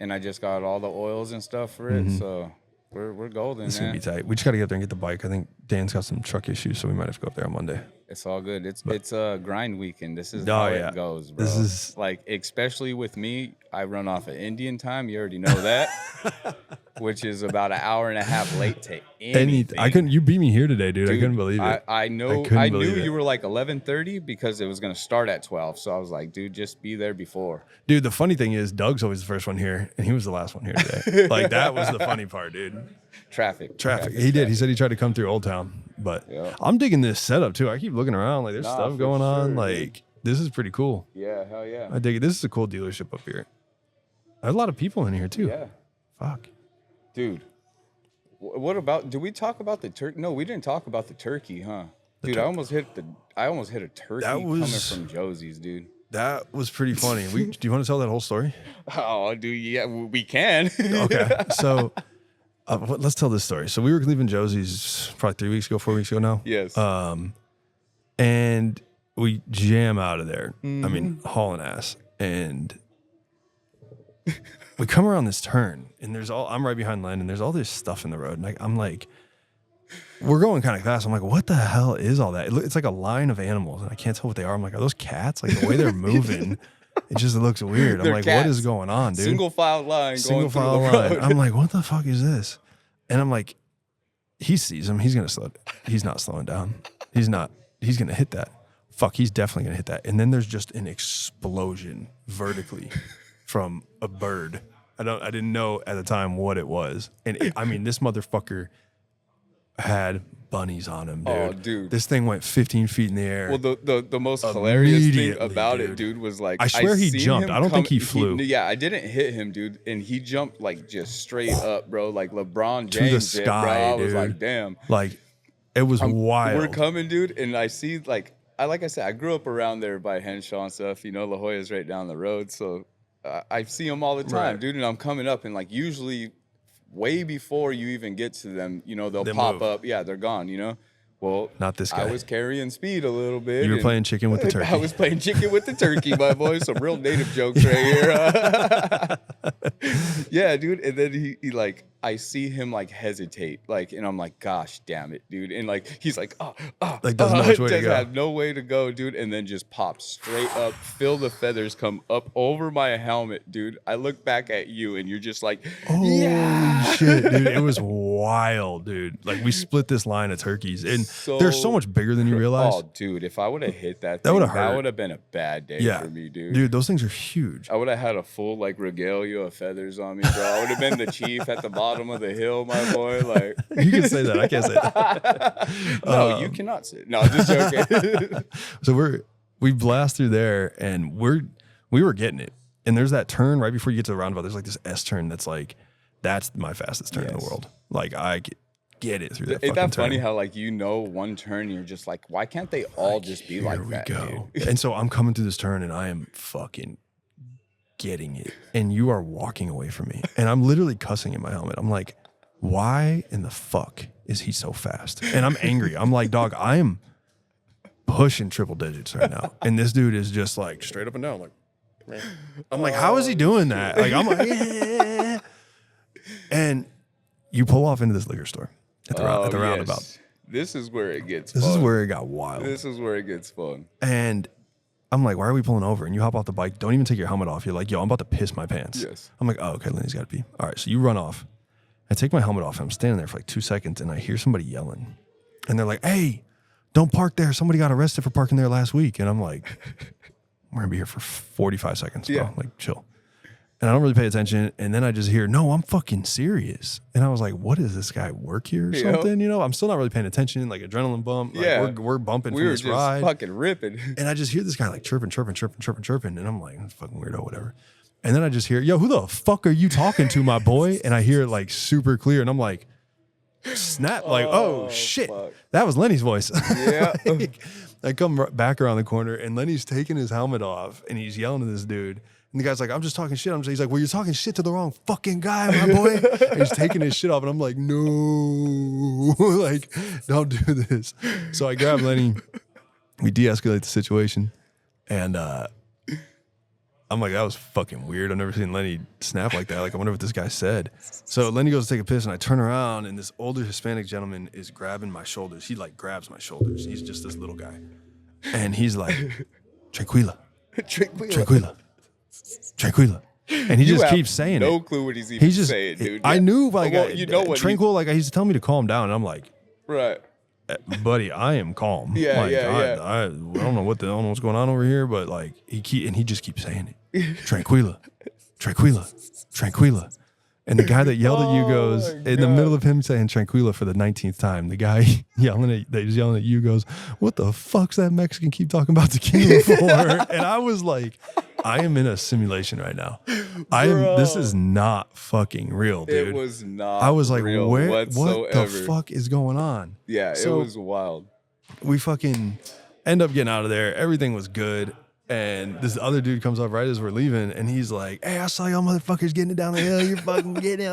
And I just got all the oils and stuff for it, so we're golden,
It's
man.
gonna be tight. We just gotta get up there and get the bike. I think Dan's got some truck issues, so we might have to go up there on Monday.
It's all good. It's a grind weekend. This is how it goes, bro.
This is
like, especially with me, I run off of Indian time. You already know that, which is about an hour and a half late to anything.
I couldn't. You beat me here today, dude. I couldn't believe it.
I know. I knew you were like 11:30 because it was gonna start at 12. So I was like, dude, just be there before.
Dude, the funny thing is, Doug's always the first one here, and he was the last one here today. Like that was the funny part, dude.
Traffic.
He did. He said he tried to come through Old Town, but I'm digging this setup too. I keep looking around, like there's stuff going on. Like this is pretty cool.
Yeah, hell yeah.
I dig it. This is a cool dealership up here. There's a lot of people in here too.
Yeah.
Fuck.
Dude, what about? Did we talk about the turkey? No, we didn't talk about the turkey, huh? Dude, I almost hit a turkey coming from Josie's, dude.
That was pretty funny. Do you want to tell that whole story?
Oh, dude, yeah, we can.
Okay, so let's tell this story. So we were leaving Josie's probably 3 weeks ago, 4 weeks ago now.
Yes.
And we jam out of there. I mean, hauling ass, and we come around this turn, and I'm right behind Len, and there's all this stuff in the road, and I'm like, we're going kind of fast. I'm like, what the hell is all that? It's like a line of animals, and I can't tell what they are. I'm like, are those cats? Like the way they're moving, it just looks weird. I'm like,
cats.
what is going on, dude?
Single file line.
Single file line. I'm like, what the fuck is this? And I'm like, he sees him. He's gonna slow. He's not slowing down. He's not. He's gonna hit that. Fuck. He's definitely gonna hit that. And then there's just an explosion vertically from a bird. I didn't know at the time what it was. And this motherfucker had bunnies on him, dude.
Oh, dude.
This thing went 15 feet in the air.
Well, the most hilarious thing about it, dude, was like,
I swear he jumped. I don't think he flew.
I didn't hit him, dude. And he jumped like just straight up, bro. Like LeBron James
to the sky,
bro. I was
dude.
like, damn.
Like, it was wild.
We're coming, dude. And I see, like I said, I grew up around there by Henshaw and stuff. You know, La Jolla's right down the road. So I see them all the time, dude. And I'm coming up, and like usually way before you even get to them, you know, they'll pop up. Yeah, they're gone, you know. Well,
not this guy.
I was carrying speed a little bit.
You were playing chicken with the turkey.
I was playing chicken with the turkey, my boy. Some real native jokes right here. Yeah, dude. And then he like, I see him like hesitate, like, and I'm like, gosh damn it, dude. And like, he's like, like
doesn't know which way to go.
Had no way to go, dude. And then just pops straight up, feel the feathers come up over my helmet, dude. I look back at you, and you're just like,
oh shit, dude. It was wild, dude. Like we split this line of turkeys, and they're so much bigger than you realize.
Oh, dude, if I would have hit that thing, that would have been a bad day for me, dude.
Dude, those things are huge.
I would have had a full like regalia of feathers on me, bro. I would have been the chief at the bottom of the hill, my boy. Like
you can say that. I can't say that.
No, you cannot say it. No, I'm just joking.
So we blast through there, and we were getting it. And there's that turn right before you get to the roundabout. There's like this S turn that's my fastest turn in the world. Like I get it through that.
Ain't that funny how like one turn, you're just like, why can't they all just be like that?
Here we go. And so I'm coming through this turn, and I am fucking getting it, and you are walking away from me, and I'm literally cussing in my helmet. I'm like, why in the fuck is he so fast? And I'm angry. I'm like, dog, I am pushing triple digits right now, and this dude is just like straight up and down. Like, I'm like, how is he doing that? Like, I'm like, yeah. And you pull off into this liquor store at the roundabout.
This is where it gets fun.
This is where it got wild.
This is where it gets fun.
And I'm like, why are we pulling over? And you hop off the bike. Don't even take your helmet off. You're like, yo, I'm about to piss my pants.
Yes.
I'm like, oh, okay, Lenny's got to pee. All right, so you run off. I take my helmet off. And I'm standing there for like 2 seconds, and I hear somebody yelling. And they're like, hey, don't park there. Somebody got arrested for parking there last week. And I'm like, we're going to be here for 45 seconds, bro.
Yeah.
Like, chill. And I don't really pay attention. And then I just hear, no, I'm fucking serious. And I was like, what is this guy work here or something? You know, I'm still not really paying attention. Like adrenaline bump. Like,
yeah.
We're bumping
we
from
were
this
just
ride.
Fucking ripping.
And I just hear this guy like chirping. And I'm like, that's fucking weirdo, whatever. And then I just hear, yo, who the fuck are you talking to, my boy? And I hear it like super clear. And I'm like, snap. Like, oh shit.
Fuck.
That was Lenny's voice.
Yeah.
Like, I come back around the corner and Lenny's taking his helmet off and he's yelling at this dude. And the guy's like, I'm just talking shit. He's like, well, you're talking shit to the wrong fucking guy, my boy. And he's taking his shit off. And I'm like, no, like, don't do this. So I grab Lenny. We de-escalate the situation. And I'm like, that was fucking weird. I've never seen Lenny snap like that. Like, I wonder what this guy said. So Lenny goes to take a piss, and I turn around, and this older Hispanic gentleman is grabbing my shoulders. He, like, grabs my shoulders. He's just this little guy. And he's like, Tranquila. And he just keeps saying
no
it.
clue what he's even saying, dude.
I knew, like,
well, you know what
Tranquil, like, he's telling me to calm down, and I'm like,
right.
buddy, I am calm.
Yeah,
like,
yeah.
I don't know what's going on over here, but like he just keeps saying it. Tranquila. And the guy that yelled at you goes in the middle of him saying Tranquila for the 19th time. The guy that was yelling at you goes, "What the fuck's that Mexican keep talking about tequila for?" And I was like, I am in a simulation right now. This is not fucking real, dude.
It was not.
I was like,
real
what the fuck is going on?
Yeah,
so
it was wild.
We fucking end up getting out of there. Everything was good. And this other dude comes up right as we're leaving, and he's like, "Hey, I saw y'all motherfuckers getting it down the hill. You're fucking getting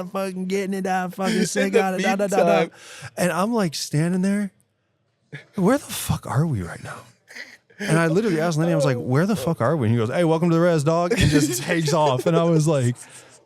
it down, fucking sick out of da. And I'm like standing there. Where the fuck are we right now? And I literally asked Lenny, I was like, where the fuck are we? And he goes, "Hey, welcome to the res, dog," and just takes off. And I was like,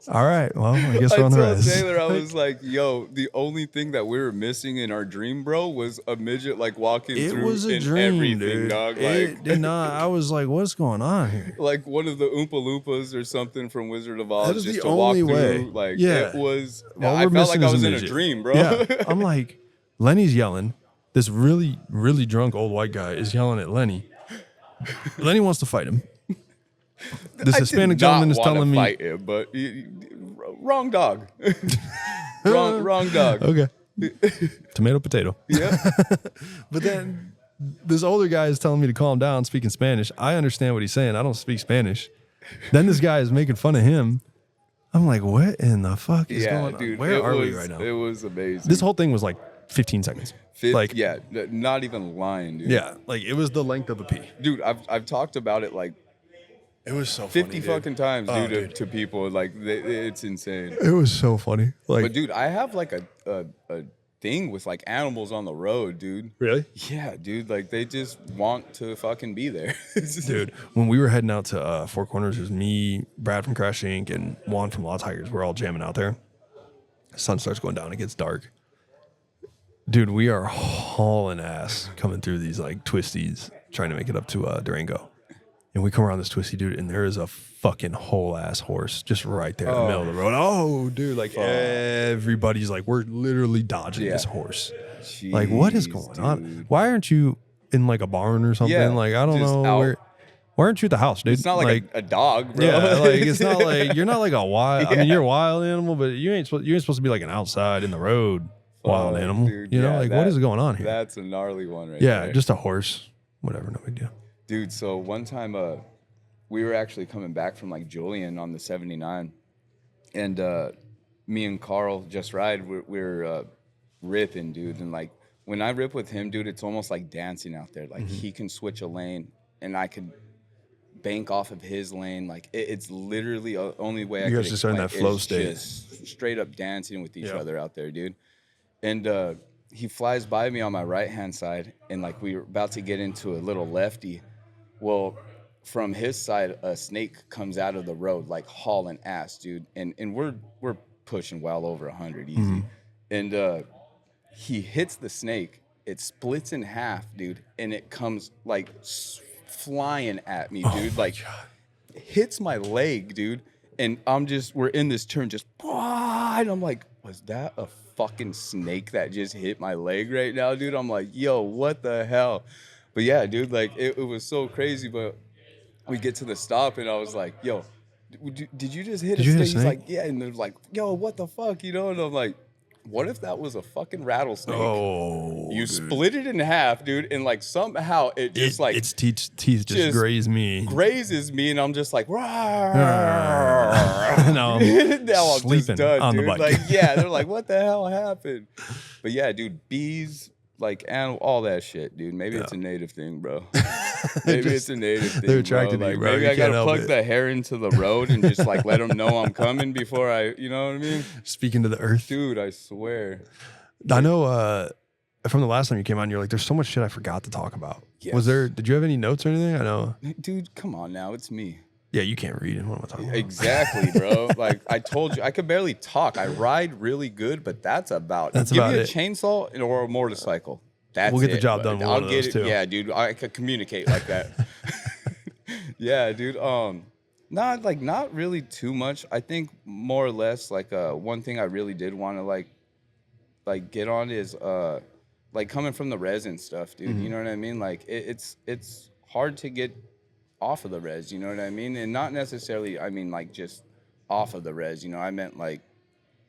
all right, well, I guess we're on the res.
Taylor, I was like, yo, the only thing that we were missing in our dream, bro, was a midget like walking through. It was a dream, everything, dude. Dog. Like,
it did not. I was like, what's going on here?
Like one of the Oompa Loompas or something from Wizard of Oz.
That is
just
the
to
only
walk
way.
Through. Like,
yeah.
It was.
Well,
I felt like I was in a dream, bro.
Yeah. I'm like, Lenny's yelling. This really, really drunk old white guy is yelling at Lenny. Lenny wants to fight him. This Hispanic gentleman is telling me,
fight him, but wrong dog. wrong dog.
Okay. Tomato, potato.
Yeah.
But then this older guy is telling me to calm down, speaking Spanish. I understand what he's saying. I don't speak Spanish. Then this guy is making fun of him. I'm like, what in the fuck is going on?
Dude,
where are we right now?
It was amazing.
This whole thing was like 15 seconds.
Yeah, not even lying, dude.
Yeah, like it was the length of a pee.
Dude, I've talked about it like
it was so
50
funny,
fucking times, dude, to people. Like, it's insane.
It was so funny. Like,
but dude, I have like a thing with like animals on the road, dude.
Really?
Yeah, dude. Like they just want to fucking be there.
Dude, when we were heading out to Four Corners, it was me, Brad from Crash Inc., and Juan from Law Tigers. We're all jamming out there. The sun starts going down. It gets dark. Dude, we are hauling ass coming through these like twisties, trying to make it up to Durango. And we come around this twisty, dude, and there is a fucking whole ass horse just right there in the middle of the road. Oh, dude, like everybody's like, we're literally dodging this horse.
Jeez,
like, what is going on? Why aren't you in like a barn or something?
Yeah,
like, I don't know. Why aren't you at the house, dude?
It's not like a dog, bro.
Yeah, like it's not like you're not like a wild. I mean, you're a wild animal, but you ain't supposed to be like an outside in the road wild animal. Dude, you know, like what is going on here?
That's a gnarly one, right there.
Yeah, just a horse. Whatever, no big deal.
Dude, so one time we were actually coming back from like Julian on the 79, and me and Carl just ride. We're ripping, dude, and like when I rip with him, dude, it's almost like dancing out there. Like he can switch a lane, and I could bank off of his lane. Like it's literally the only way I
You
could
guys just are in
explain
that flow
is
state.
just straight up dancing with each
Yep.
other out there, dude. And he flies by me on my right hand side, and like we were about to get into a little lefty. Well, from his side, a snake comes out of the road like hauling ass, dude. And we're pushing well over 100 easy. And he hits the snake. It splits in half, dude, and it comes like flying at me, dude. Like hits my leg, dude. And we're in this turn, just, and I'm like, was that a fucking snake that just hit my leg right now, dude? I'm like, yo, what the hell? But yeah, dude, like it was so crazy. But we get to the stop, and I was like, yo, did you just hit
Did
a
you hit a
snake? He's
snake?
like, yeah. And they're like, yo, what the fuck, you know? And I'm like, what if that was a fucking rattlesnake?
Oh,
You
dude.
split it in half, dude, and like somehow it just like
its teeth just graze me.
grazes me, and I'm just like,
Now I'm
now I'm just
sleeping
done,
on the
dude.
bike.
Like, yeah, they're like, what the hell happened? But yeah, dude, bees, like, and all that shit, dude. Maybe it's a native thing, bro. Maybe it's a native thing.
They're attracted
bro.
to you,
Like,
bro.
maybe
You
I
can't
gotta
help
plug
it.
the hair into the road and just like let them know I'm coming before you know what I mean?
Speaking to the earth.
Dude, I swear.
I know from the last time you came on, you're like, there's so much shit I forgot to talk about.
Yes.
Did you have any notes or anything? I know.
Dude, come on now, it's me.
Yeah, you can't read. What am I talking about?
Exactly, bro. Like I told you, I could barely talk. I ride really good, but that's about
That's
Give
about
me a
it.
chainsaw or a motorcycle. That's
We'll get the
it,
job
but
done with
I'll
one of
get
those
it.
too.
Yeah, dude. I could communicate like that. Yeah, dude. Not really too much. I think more or less like one thing I really did want to like get on is like coming from the resin stuff, dude.
Mm-hmm.
You know what I mean? Like it's hard to get off of the res, you know what I mean? And not necessarily, I mean, like just off of the res, you know, I meant like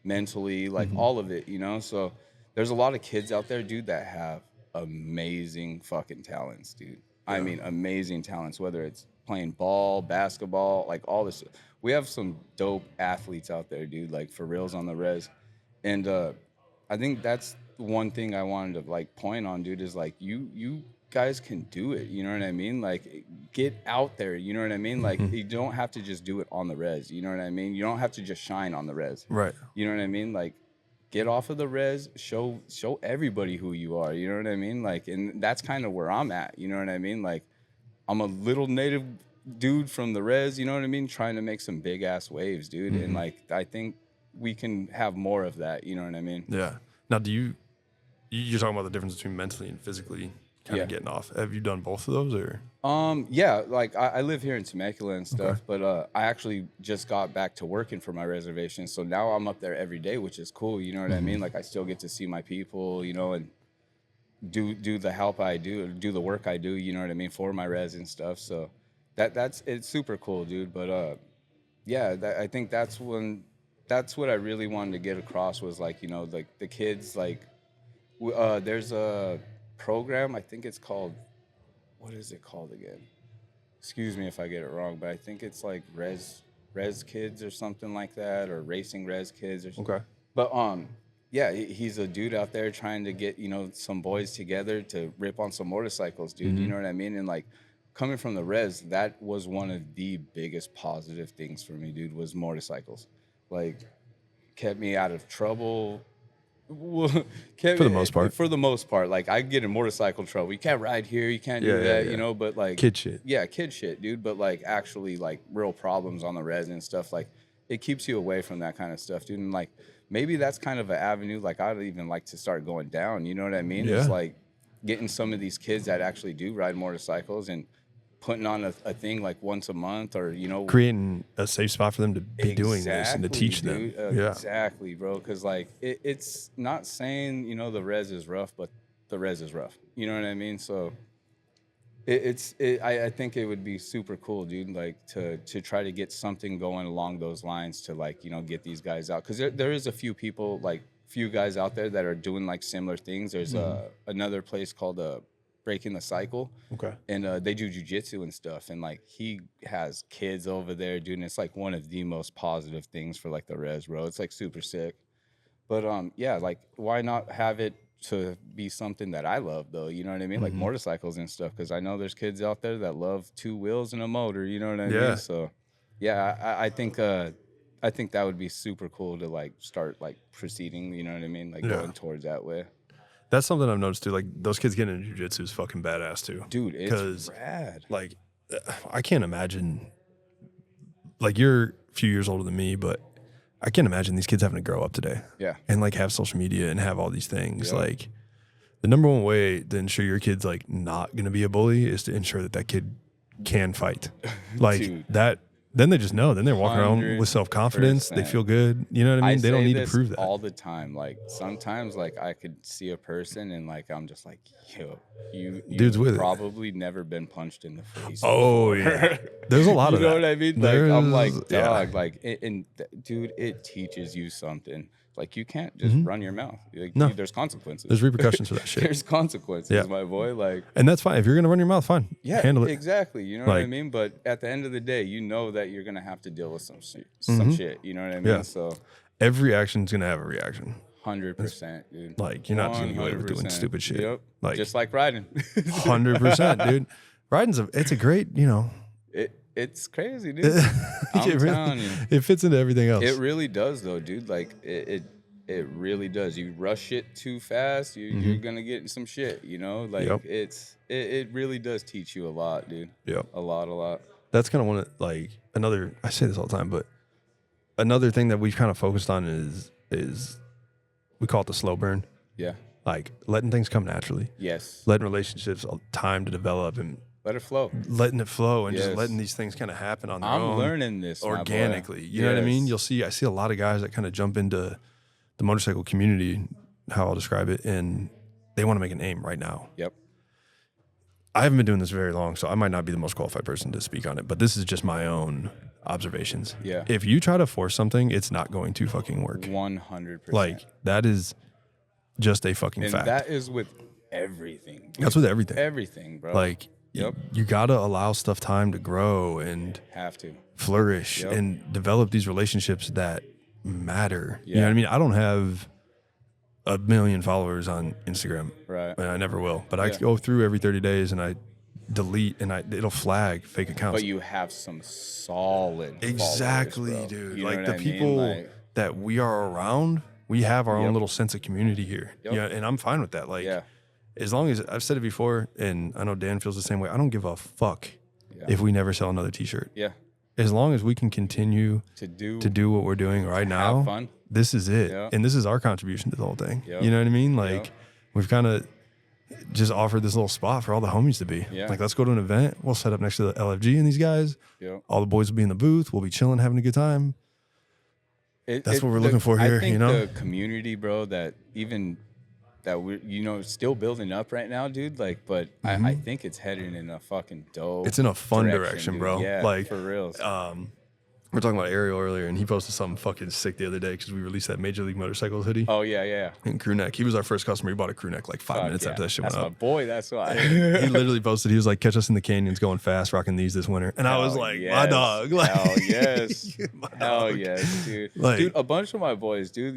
mentally, like all of it, you know? So there's a lot of kids out there, dude, that have amazing fucking talents, dude. I mean, amazing talents, whether it's playing ball, basketball, like all this. We have some dope athletes out there, dude, like for reals on the res. And I think that's one thing I wanted to like point on, dude, is like you guys can do it. You know what I mean? Like get out there. You know what I mean? Like you don't have to just do it on the res. You know what I mean? You don't have to just shine on the res.
Right.
You know what I mean? Like get off of the res, show everybody who you are. You know what I mean? Like, and that's kind of where I'm at. You know what I mean? Like I'm a little native dude from the res. You know what I mean? Trying to make some big ass waves, dude. And like I think we can have more of that. You know what I mean?
Yeah. Now, you're talking about the difference between mentally and physically kind of getting off. Have you done both of those or?
Yeah, like I live here in Temecula and stuff, but I actually just got back to working for my reservation. So now I'm up there every day, which is cool. You know what I mean? Like I still get to see my people, you know, and do the help I do the work I do, you know what I mean, for my res and stuff. So it's super cool, dude. But yeah, I think that's what I really wanted to get across was like, you know, like the kids, like there's a program, I think it's called, what is it called again? Excuse me if I get it wrong, but I think it's like res kids or something like that, or racing res kids or something.
Okay.
But yeah, he's a dude out there trying to get, you know, some boys together to rip on some motorcycles, dude. You know what I mean? And like coming from the res, that was one of the biggest positive things for me, dude, was motorcycles. Like kept me out of trouble. For
the most part.
For the most part, like I get in motorcycle trouble. You can't ride here. You can't do that. You know. But like
kid shit.
Yeah, kid shit, dude. But like actually, like real problems on the res and stuff. Like it keeps you away from that kind of stuff, dude. And like maybe that's kind of an avenue. Like I'd even like to start going down. You know what I mean?
Yeah.
It's like getting some of these kids that actually do ride motorcycles and putting on a thing like once a month, or you know,
creating a safe spot for them to be doing this and to teach
dude.
them. Yeah,
exactly, bro. Because like it's not saying, you know, the res is rough, but the res is rough. You know what I mean? So I think it would be super cool, dude. Like to try to get something going along those lines to like, you know, get these guys out, because there is a few people, like few guys out there that are doing like similar things. There's another place called Breaking the Cycle.
Okay.
And they do jujitsu and stuff. And like he has kids over there, dude. And it's like one of the most positive things for like the res, bro. It's like super sick. But yeah, like why not have it to be something that I love, though. You know what I mean? Like motorcycles and stuff, because I know there's kids out there that love 2 wheels and a motor. You know what I mean? So, yeah, I think that would be super cool to like start like proceeding. You know what I mean? Like going towards that way.
That's something I've noticed too. Like those kids getting into jiu-jitsu is fucking badass too,
dude. It's rad.
Like, I can't imagine. Like, you're a few years older than me, but I can't imagine these kids having to grow up today.
Yeah.
And like have social media and have all these things. Like, the number one way to ensure your kid's like not going to be a bully is to ensure that kid can fight. Like dude. That. Then they just know. Then they're walking around with self-confidence. They feel good. You know what I mean? They don't need to prove that.
All the time. Like, sometimes, like, I could see a person and, like, I'm just like, yo, you've probably never been punched in the face.
Oh, yeah. There's a lot of that.
You know what I mean? Like, I'm like, dog, like, dude, it teaches you something. Like, you can't just run your mouth. Like, no. There's consequences.
There's repercussions for that shit.
There's consequences, my boy. Like,
and that's fine. If you're going to run your mouth, fine.
Yeah,
handle it.
Exactly. You know what I mean? But at the end of the day, you know that you're going to have to deal with some shit. You know what I mean?
Yeah.
So
every action's going to have a reaction.
100%, dude.
Like, you're not just going to get away with doing stupid shit.
Yep.
Like,
just like riding.
100%, dude. Riding's it's a great, you know.
It's crazy, dude. I'm telling you.
It fits into everything else.
It really does, though, dude. Like, it really does. You rush it too fast, you're gonna get some shit. You know, like it really does teach you a lot, dude.
Yep.
A lot.
That's kind of one of like another. I say this all the time, but another thing that we've kind of focused on is we call it the slow burn.
Yeah.
Like letting things come naturally.
Yes.
Letting relationships time to develop and
let it flow.
Letting it flow and just letting these things kind of happen on their own.
I'm learning this
organically. You know what I mean? I see a lot of guys that kind of jump into the motorcycle community, how I'll describe it, and they want to make a name right now.
Yep.
I haven't been doing this very long, so I might not be the most qualified person to speak on it, but this is just my own observations.
Yeah.
If you try to force something, it's not going to fucking work.
100%.
Like, that is just a fucking fact.
And that is with everything.
That's with everything.
Everything, bro.
Like, you got to allow stuff time to grow and flourish and develop these relationships that matter. You know what I mean? I don't have 1 million followers on Instagram.
Right.
And I never will. But I go through every 30 days and I delete and it'll flag fake accounts.
But you have some solid
exactly,
followers,
dude.
You
like the people that we are around, we have our own little sense of community here. Yeah, and I'm fine with that. Like as long as I've said it before, and I know Dan feels the same way, I don't give a fuck if we never sell another t-shirt.
Yeah.
As long as we can continue to do what we're doing right now,
have fun.
This is it. Yep. And this is our contribution to the whole thing. Yep. You know what I mean? Like, we've kind of just offered this little spot for all the homies to be. Yeah. Like, let's go to an event. We'll set up next to the LFG and these guys. Yep. All the boys will be in the booth. We'll be chilling, having a good time. That's what we're looking for here,
I think
you know?
The community, bro, that we're, still building up right now, dude. Like, but I think it's heading in a fucking dope.
It's in a fun direction, bro.
Yeah,
like
for real.
We were talking about Ariel earlier, and he posted something fucking sick the other day because we released that Major League Motorcycles hoodie.
Oh, yeah.
And crew neck. He was our first customer. He bought a crew neck like 5 minutes after that shit went up.
That's my boy. That's why.
He literally posted, he was like, catch us in the canyons going fast, rocking these this winter. And I was like, my dog. Like,
hell yes. Hell yes, dude.
Like,
dude, a bunch of my boys, dude,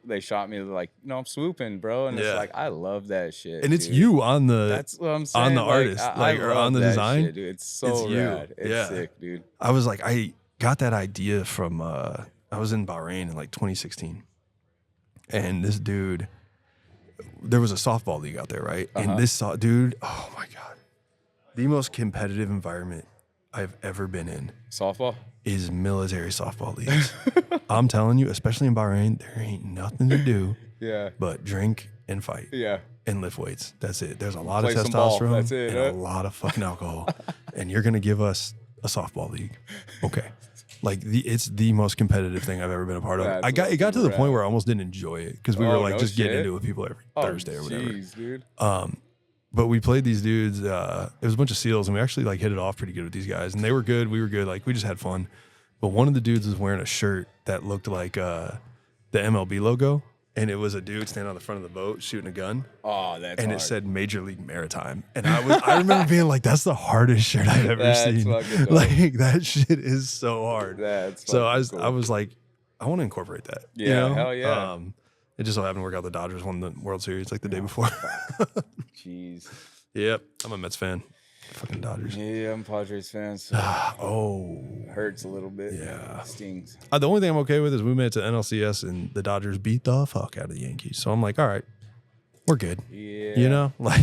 they shot me like, I'm swooping, bro. And it's like, I love that shit.
And it's you on the
That's what I'm saying.
On the artist. Or on the design.
Shit, dude. It's so rad. It's sick, dude.
I was like, I got that idea from I was in Bahrain in like 2016, and this dude, there was a softball league out there, right? And this dude, oh my god, the most competitive environment I've ever been in.
Softball
is military softball leagues. I'm telling you, especially in Bahrain, there ain't nothing to do but drink and fight and lift weights. That's it. There's a lot of testosterone
That's it,
and a lot of fucking alcohol, and you're gonna give us a softball league. Okay. Like it's the most competitive thing I've ever been a part of. It got to the point where I almost didn't enjoy it because we were like just getting into it with people every Thursday or whatever.
Dude.
But we played these dudes. It was a bunch of SEALs, and we actually like hit it off pretty good with these guys. And they were good. We were good. Like we just had fun. But one of the dudes was wearing a shirt that looked like the MLB logo. And it was a dude standing on the front of the boat shooting a gun.
Oh, that's
And
hard.
it said Major League Maritime. And I remember being like, that's the hardest shirt I've ever seen. Like, that shit is so hard.
That's
so I was like, I want to incorporate that.
Yeah,
you know?
hell yeah.
It just so happened to work out the Dodgers won the World Series like the day before.
Jeez.
Yep. I'm a Mets fan. Fucking Dodgers.
Yeah, I'm a Padres fan. So it hurts a little bit.
Yeah.
It stings.
The only thing I'm okay with is we made it to NLCS and the Dodgers beat the fuck out of the Yankees. So I'm like, all right, we're good.
Yeah.
You know? Like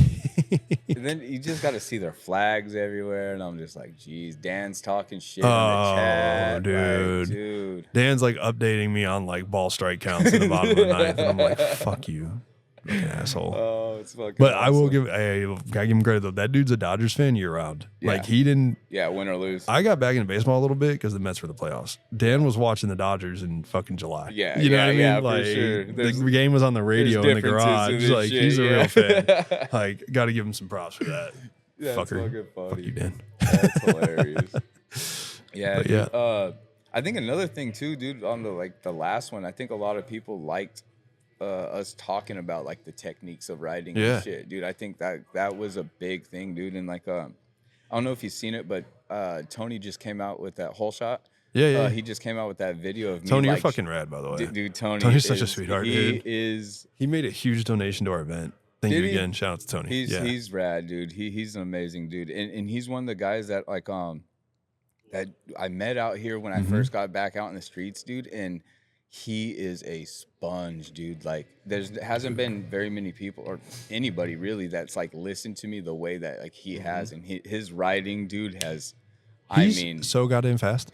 and then you just got to see their flags everywhere. And I'm just like, geez, Dan's talking shit in the chat.
Dude.
Like, dude.
Dan's like updating me on like ball strike counts in the bottom of the ninth. And I'm like, fuck you. Fucking asshole.
Oh, it's fucking
But
awesome.
I will gotta give him credit though. That dude's a Dodgers fan year round.
Yeah.
Like he didn't.
Yeah, win or lose.
I got back into baseball a little bit because the Mets were the playoffs. Dan was watching the Dodgers in fucking July.
Yeah,
you know what I mean?
yeah,
like,
for sure.
The game was on the radio in the garage.
this
Like
shit,
he's a
yeah.
real fan. Like, got to give him some props for that.
That's
Fucker.
fucking funny.
Fuck you, Dan.
That's hilarious. Yeah,
But
dude.
yeah.
I think another thing too, dude, on the last one, I think a lot of people liked us talking about like the techniques of riding and shit, dude. I think that was a big thing, dude. And like I don't know if you've seen it, but Tony just came out with that whole shot.
Yeah.
He just came out with that video of me.
Tony,
like,
you're fucking rad, by the way.
dude.
Tony's such a sweetheart, dude.
He
He made a huge donation to our event. Thank you
Did he?
again. Shout out to Tony.
He's rad, dude. He's an amazing dude, and he's one of the guys that like that I met out here when I first got back out in the streets, dude. And he is a sponge, dude. Like hasn't been very many people or anybody really that's like listened to me the way that like he has, and his writing, dude, has.
He's so goddamn fast.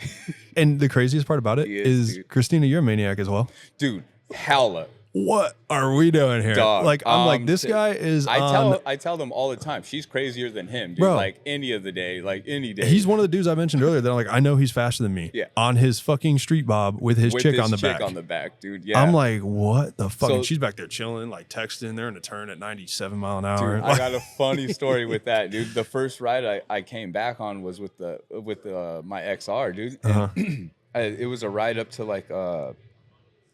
And the craziest part about it is
dude.
Christina, you're a maniac as well.
Dude, hella.
What are we doing here?
Dog,
like, I'm like, this guy is
I tell them all the time, she's crazier than him, dude.
Bro.
Like any of the day, like any day.
He's one of the dudes I mentioned earlier that I'm like, I know he's faster than me.
Yeah.
On his fucking street bob with his chick on the back.
on the back, dude. Yeah.
I'm like, what the fuck?
So-
And she's back there chilling, like texting. They're in a turn at 97 mile an hour.
Dude, I got a funny story with that, dude. The first ride I came back on was with my XR, dude. And it was a ride up to like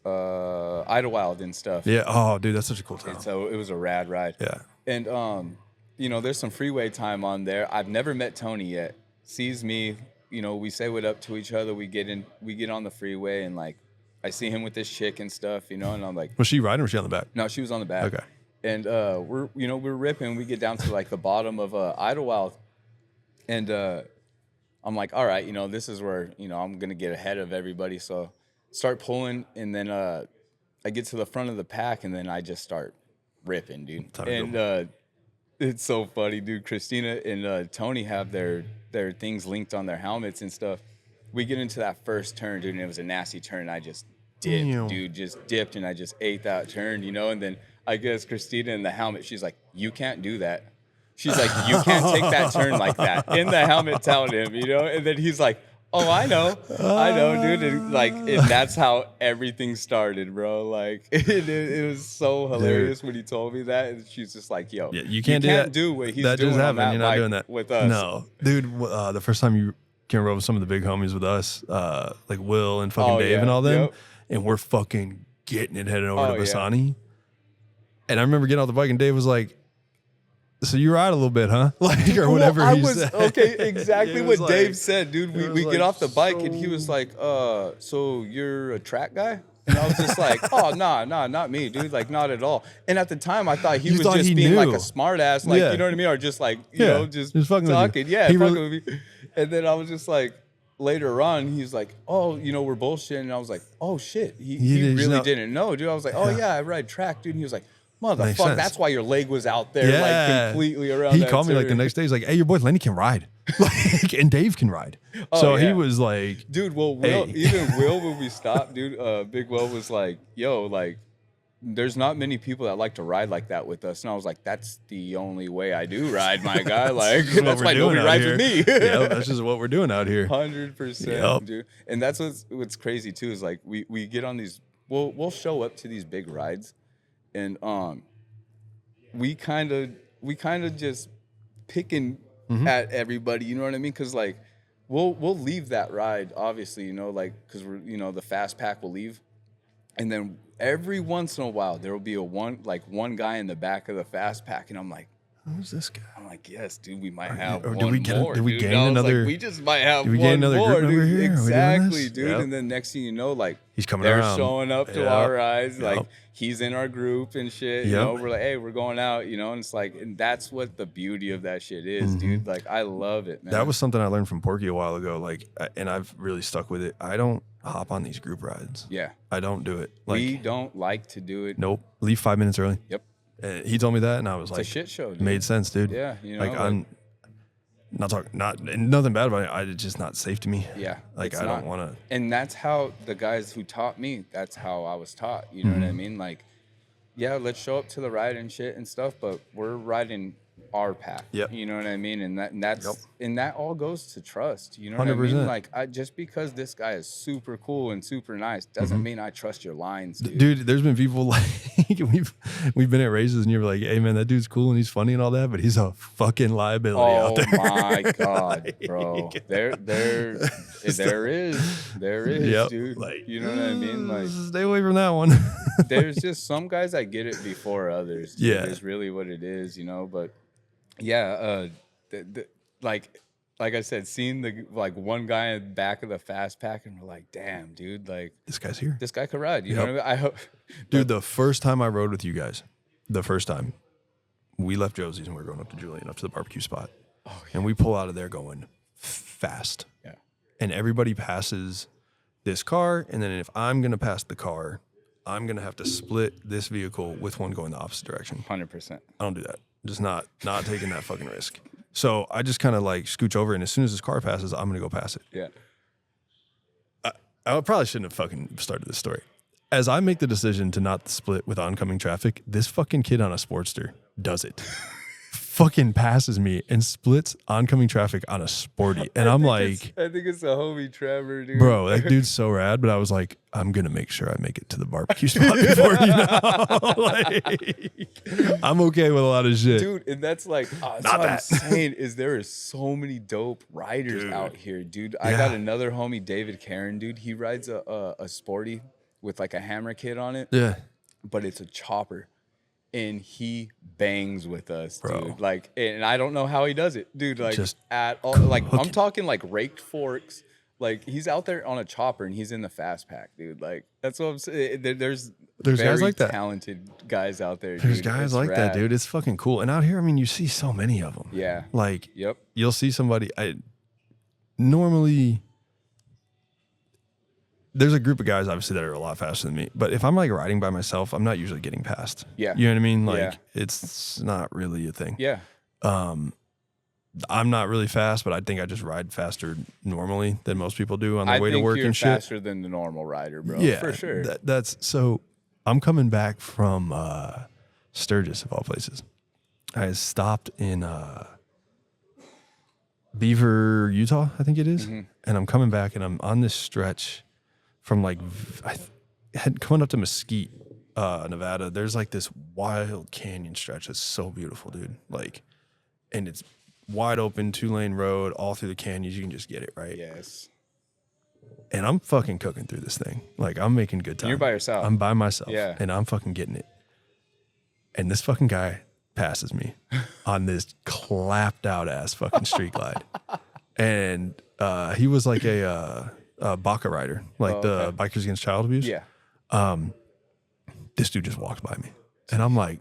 Idlewild and stuff.
Yeah. Oh, dude, that's such a cool town.
And so it was a rad ride.
Yeah.
And you know, there's some freeway time on there. I've never met Tony yet. Sees me, you know, we say what up to each other. We get on the freeway, and like I see him with this chick and stuff, you know, and I'm like,
Was she riding or was she on the back?
no, she was on the back.
Okay.
And we're ripping. We get down to like the bottom of Idlewild, and I'm like, all right, you know, this is where, you know, I'm gonna get ahead of everybody. So start pulling, and then I get to the front of the pack, and then I just start ripping, dude. And it's so funny, dude. Christina and Tony have their things linked on their helmets and stuff. We get into that first turn, dude, and it was a nasty turn. I just dipped,
Damn.
dude, just dipped, and I just ate that turn, you know. And then I guess Christina in the helmet, she's like, "You can't do that." She's like, "You can't take that turn like that." In the helmet, telling him, you know. And then he's like, "Oh, I know, dude." And and that's how everything started, bro. Like, it was so hilarious when he told me that, and she's just like, "Yo,
Yeah, you can't do that.
do what he's
That
doing
just
on
happened.
that
You're not
bike
doing that
with us."
No, dude. The first time you came over with some of the big homies with us, like Will and fucking
Oh,
Dave
yeah.
and all them,
Yep.
and we're fucking getting it heading over
Oh,
to
yeah.
Bassani. And I remember getting off the bike, and Dave was like, "So you ride a little bit, huh?" Like, or whatever
Well,
he said.
okay, exactly
It
what
was
Dave
like-
said, dude.
it
We
was
get
like,
off the bike, and he was like, "So you're a track guy?" And I was just like, "Oh, nah, not me, dude. Like, not at all." And at the time, I thought he
You
was
thought
just
he
being
knew.
like a smart ass, like,
Yeah.
you know what I mean, or just like, you
Yeah,
know, just
fucking with you.
talking, yeah,
He
fucking
really-
with me. And then I was just like, later on, he's like, "Oh, you know, we're bullshitting." And I was like, "Oh shit, he
didn't
really
know.
didn't know, dude." I was like, "Oh yeah, I ride track, dude." And he was like,
Makes
"Motherfucker,
sense.
that's why your leg was out there, like completely around."
He
that
called me like the
turn."
next day. He's like, "Hey, your boy Lenny can ride, like, and Dave can ride." So he
yeah.
was like,
Dude, well, Will,
Hey.
even Will, when we stopped, dude, Big Will was like, "Yo, like, there's not many people that like to ride like that with us." And I was like, "That's the only way I do ride, my guy. Like,
what
that's
we're
why
doing
nobody
out
rides
here.
with me."
"Yeah, that's just what we're doing out here."
100%,
Yep.
dude. And that's what's crazy too is like we get on these. We'll show up to these big rides, and we kind of just picking at everybody. You know what I mean? Because like we'll leave that ride, obviously, you know, like because we're, you know, the fast pack will leave, and then every once in a while there will be one guy in the back of the fast pack, and I'm like,
Who's this guy?
I'm like, yes, dude, we might have
or
one
did we get?
more.
Did we
dude.
gain
And I was
another?
Like, we just might have
did we
one
gain another
more,
group member
dude.
here? Are we doing
Exactly,
this?
dude.
Yep.
And then next thing you know, like
he's coming
they're
around.
showing up to
Yep.
our rides. Like
Yep.
he's in our group and shit. You
Yep.
know, we're like, hey, we're going out. You know, and it's like, and that's what the beauty of that shit is, dude. Like I love it, man.
That was something I learned from Porky a while ago. Like, and I've really stuck with it. I don't hop on these group rides.
Yeah,
I don't do it. Like,
we don't like to do it.
nope. Leave 5 minutes early.
Yep.
And he told me that, and I was
It's
like,
a shit show, dude.
made sense, dude.
Yeah, you know,
like I'm not talking, nothing bad about it. It's just not safe to me.
Yeah,
like I don't want to.
And that's how the guys who taught me. That's how I was taught. You know what I mean? Like, yeah, let's show up to the ride and shit and stuff, but we're riding our path.
Yep.
You know what I mean? And that's
Yep.
and that all goes to trust. You know what I mean?
100%.
Like, just because this guy is super cool and super nice doesn't mean I trust your lines, dude.
Dude, there's been people like we've been at races and you're like, hey man, that dude's cool and he's funny and all that, but he's a fucking liability out there.
Oh my god, bro! There is,
Yep.
dude.
Like,
you know what I mean? Like,
stay away from that one.
there's just some guys that get it before others. Dude,
Yeah.
is really what it is, you know. But yeah, like I said, seeing the one guy in the back of the fast pack, and we're like, damn, dude, like
This guy's here.
this guy could ride. You
Yep.
know what I mean? I hope,
Dude, the first time I rode with you guys, we left Josie's and we were going up to Julian, up to the barbecue spot.
Oh, yeah.
And we pull out of there going fast.
Yeah.
And everybody passes this car. And then if I'm going to pass the car, I'm going to have to split this vehicle with one going the opposite direction.
100%.
I don't do that. Just not taking that fucking risk. So I just kind of like scooch over. And as soon as this car passes, I'm going to go pass it.
Yeah.
I probably shouldn't have fucking started this story. As I make the decision to not split with oncoming traffic, this fucking kid on a Sportster does it. Fucking passes me and splits oncoming traffic on a Sporty. And I'm like,
I think it's a homie Trevor, dude.
bro, that dude's so rad. But I was like, I'm going to make sure I make it to the barbecue spot before you know. Like, I'm okay with a lot of shit.
Dude, and that's like, that's what I'm saying is there is so many dope riders out here, dude. I got another homie, David Karen, dude. He rides a Sporty with like a hammer kit on it.
Yeah.
But it's a chopper. And he bangs with us,
Bro.
dude. Like, and I don't know how he does it, dude. Like,
Just
at all. Like, I'm talking like raked forks. Like, he's out there on a chopper and he's in the fast pack, dude. Like, that's what I'm saying. There's
guys
very
like that.
Talented guys out there.
There's
dude.
guys
It's
like that,
rad.
dude. It's fucking cool. And out here, I mean, you see so many of them.
Yeah.
Like,
Yep.
you'll see somebody. Normally, there's a group of guys, obviously, that are a lot faster than me. But if I'm like riding by myself, I'm not usually getting past.
Yeah.
You know what I mean? Like,
Yeah.
it's not really a thing.
Yeah.
I'm not really fast, but I think I just ride faster normally than most people do on their
I
way to
think
work
you're
and shit.
faster than the normal rider, bro.
Yeah,
for sure.
That's so. I'm coming back from Sturgis, of all places. I stopped in Beaver, Utah, I think it is.
Mm-hmm.
And I'm coming back, and I'm on this stretch from like I had coming up to Mesquite, Nevada. There's like this wild canyon stretch that's so beautiful, dude. Like, and it's wide open, 2-lane road all through the canyons. You can just get it right.
Yes.
And I'm fucking cooking through this thing. Like, I'm making good time.
You're by yourself.
I'm by myself.
Yeah.
And I'm fucking getting it. And this fucking guy passes me on this clapped out ass fucking street glide. And he was like a Baca rider, like the Bikers Against Child Abuse.
Yeah.
This dude just walked by me. And I'm like,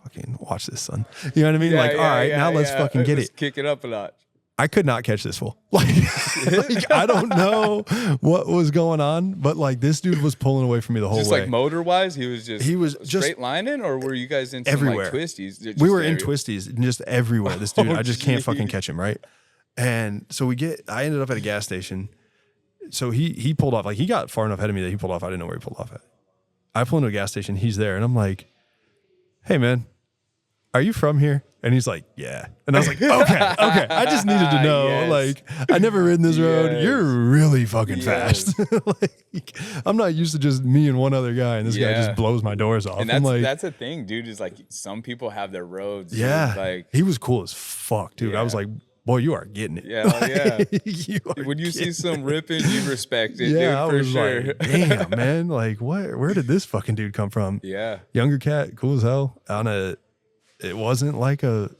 fucking watch this, son. You know what I mean? Like, all right, now let's fucking get
Let's
it.
kick it up a notch.
I could not catch this fool. Like, I don't know what was going on, but like this dude was pulling away from me the whole
Just
way.
like motor wise, he was just straight lining, or were you guys in some
everywhere.
like twisties? Just
We were in
everywhere?
twisties, just everywhere. This dude,
Oh,
I just can't fucking
geez.
catch him, right? And so I ended up at a gas station. So he pulled off, like he got far enough ahead of me that he pulled off. I didn't know where he pulled off at. I pull into a gas station, he's there, and I'm like, hey man, are you from here? And he's like, yeah. And I was like, okay. I just needed to know.
Yes.
Like, I never ridden this road.
Yes.
You're really fucking
Yes.
fast. Like, I'm not used to just me and one other guy, and this guy
Yeah.
just blows my doors off.
And
I'm like,
that's a thing, dude. Is like some people have their roads. dude.
yeah.
Like
he was cool as fuck, dude. I was
Yeah.
like, boy, you are getting it.
Yeah,
Like,
yeah.
you are
when you see
getting
some ripping, you respect it,
yeah, I
dude, for
was
sure.
like, damn, man. Like, where did this fucking dude come from?
Yeah.
Younger cat, cool as hell. it wasn't like a.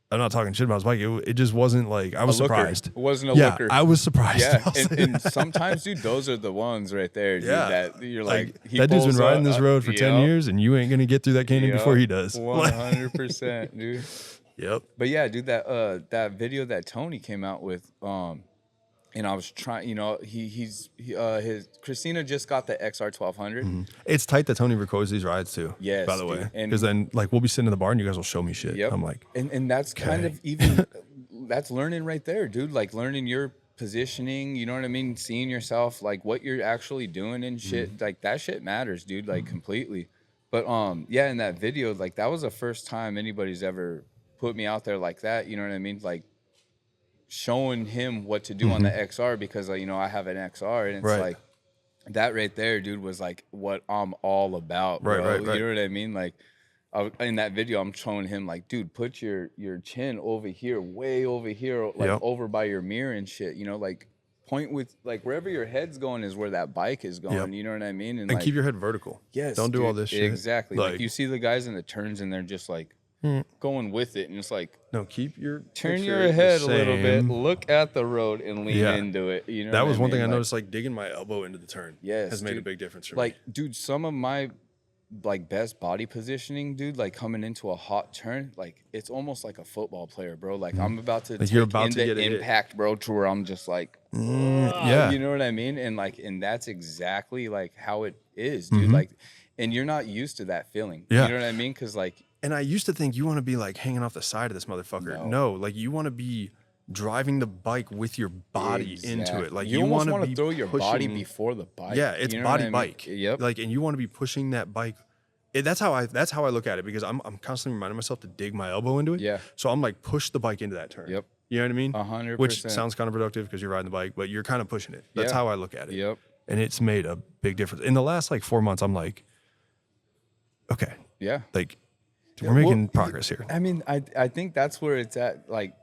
I'm not talking shit about his bike. It just wasn't like I was surprised.
It wasn't a
yeah,
looker.
I was surprised.
Yeah, and sometimes, dude, those are the ones right there, dude.
Yeah.
That you're like
that dude's been riding this road for 10 years, and you ain't gonna get through that canyon before he does.
100%, dude.
Yep.
But yeah, dude, that video that Tony came out with, and I was trying, you know, his Christina just got the XR 1200.
Mm-hmm. It's tight that Tony records these rides too.
Yes,
by the way,
and
because then like we'll be sitting in the bar and you guys will show me shit.
Yep.
I'm like,
and that's kind of even that's learning right there, dude. Like learning your positioning, you know what I mean? Seeing yourself, like what you're actually doing and shit. Like that shit matters, dude. Like completely. But yeah, in that video, like that was the first time anybody's ever put me out there like that. You know what I mean? Like showing him what to do on the XR because you know I have an XR and it's like that right there, dude, was like what I'm all about, bro.
Right.
You know what I mean? Like in that video, I'm showing him like, dude, put your chin over here, way over here, like over by your mirror and shit. You know, like point with like wherever your head's going is where that bike is going. You know what I mean?
And
like,
keep your head vertical.
Yes,
don't do all this shit.
Exactly. Like you see the guys in the turns and they're just like going with it, and it's like
no, keep your
turn your head a little bit, look at the road, and lean into it. You know,
that was one thing I
like,
noticed. Like digging my elbow into the turn, has made a big difference for me.
Like, dude, some of my like best body positioning, dude, like coming into a hot turn, like it's almost like a football player, bro. Like I'm about to
like you're about to get
impact, bro, to where I'm just like, you know what I mean? And that's exactly like how it is, dude. Like, and you're not used to that feeling. You know what I mean? Because like.
And I used to think you want to be like hanging off the side of this motherfucker. No, like you want to be driving the bike with your body into it. Like
you almost want to throw your body before the bike.
Yeah, it's body bike.
Yep.
Like, and you want to be pushing that bike. That's how I look at it because I'm constantly reminding myself to dig my elbow into it.
Yeah.
So I'm like push the bike into that turn.
Yep.
You know what I mean?
100%.
Which sounds counterproductive because you're riding the bike, but you're kind of pushing it. That's how I look at it.
Yep.
And it's made a big difference. In the last like 4 months, I'm like, okay.
Yeah.
Like. We're making progress here.
I mean, I think that's where it's at, like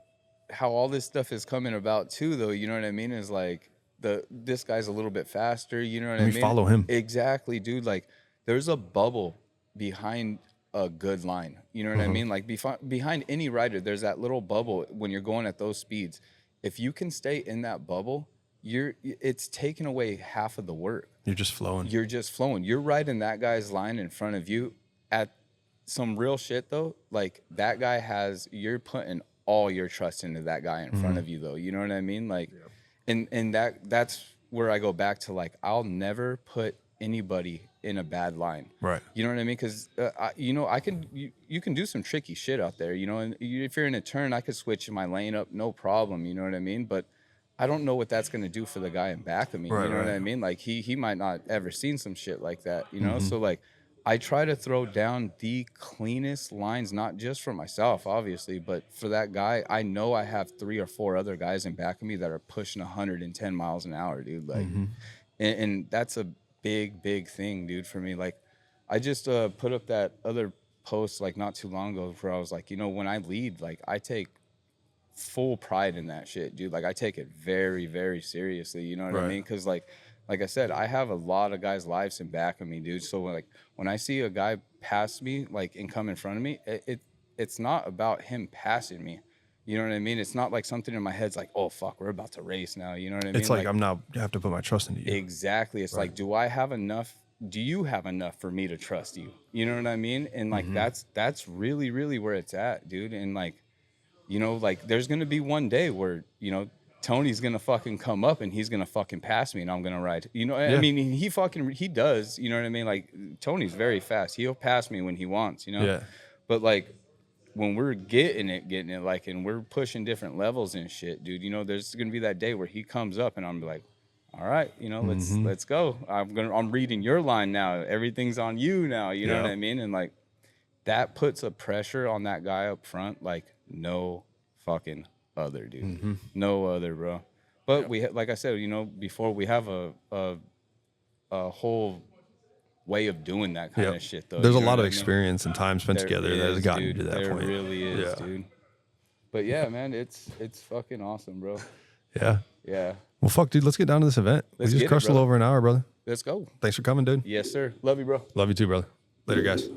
how all this stuff is coming about too, though. You know what I mean? Is like this guy's a little bit faster. You know what I mean?
Follow him.
Exactly, dude. Like there's a bubble behind a good line. You know what I mean? Like behind any rider, there's that little bubble when you're going at those speeds. If you can stay in that bubble, it's taking away half of the work.
You're just flowing.
You're riding that guy's line in front of you at some real shit though. Like that guy you're putting all your trust into that guy in front of you though. You know what I mean? Like, and that's where I go back to like, I'll never put anybody in a bad line.
Right.
You know what I mean? Cause you know, you can do some tricky shit out there, you know, and if you're in a turn, I could switch my lane up, no problem. You know what I mean? But I don't know what that's going to do for the guy in back of me. You know what I mean? Like he might not ever seen some shit like that, you know? So like, I try to throw down the cleanest lines, not just for myself, obviously, but for that guy. I know I have 3 or 4 other guys in back of me that are pushing 110 miles an hour, dude. Like, and that's a big thing, dude, for me. Like, I just put up that other post like not too long ago where I was like, you know, when I lead, like I take full pride in that shit, dude. Like I take it very, very seriously. You know what I mean? Because like I said, I have a lot of guys' lives in back of me, dude. So like when I see a guy pass me, like and come in front of me, it's not about him passing me. You know what I mean? It's not like something in my head's like, oh fuck, we're about to race now. You know what I mean?
It's like I'm now have to put my trust into you.
Exactly. It's like, do I have enough? Do you have enough for me to trust you? You know what I mean? And like that's really, really where it's at, dude. And like, you know, like there's gonna be one day where, you know, Tony's gonna fucking come up and he's gonna fucking pass me and I'm gonna ride. You know, I mean, he does. You know what I mean? Like Tony's very fast. He'll pass me when he wants. You know. Yeah. But like when we're getting it, like, and we're pushing different levels and shit, dude. You know, there's gonna be that day where he comes up and I'm like, all right, you know, let's go. I'm reading your line now. Everything's on you now. You know what I mean? And like that puts a pressure on that guy up front, like no fucking other, dude. No other, bro. But we like I said, you know, before we have a whole way of doing that kind of shit though.
There's a lot of experience and time spent together that has gotten you to that point.
There really is, dude. But yeah, man, it's fucking awesome, bro.
Yeah.
Yeah.
Well, fuck, dude, let's get down to this event. We just crushed a little over an hour, brother.
Let's go.
Thanks for coming, dude.
Yes, sir. Love you, bro.
Love you too, brother. Later, guys.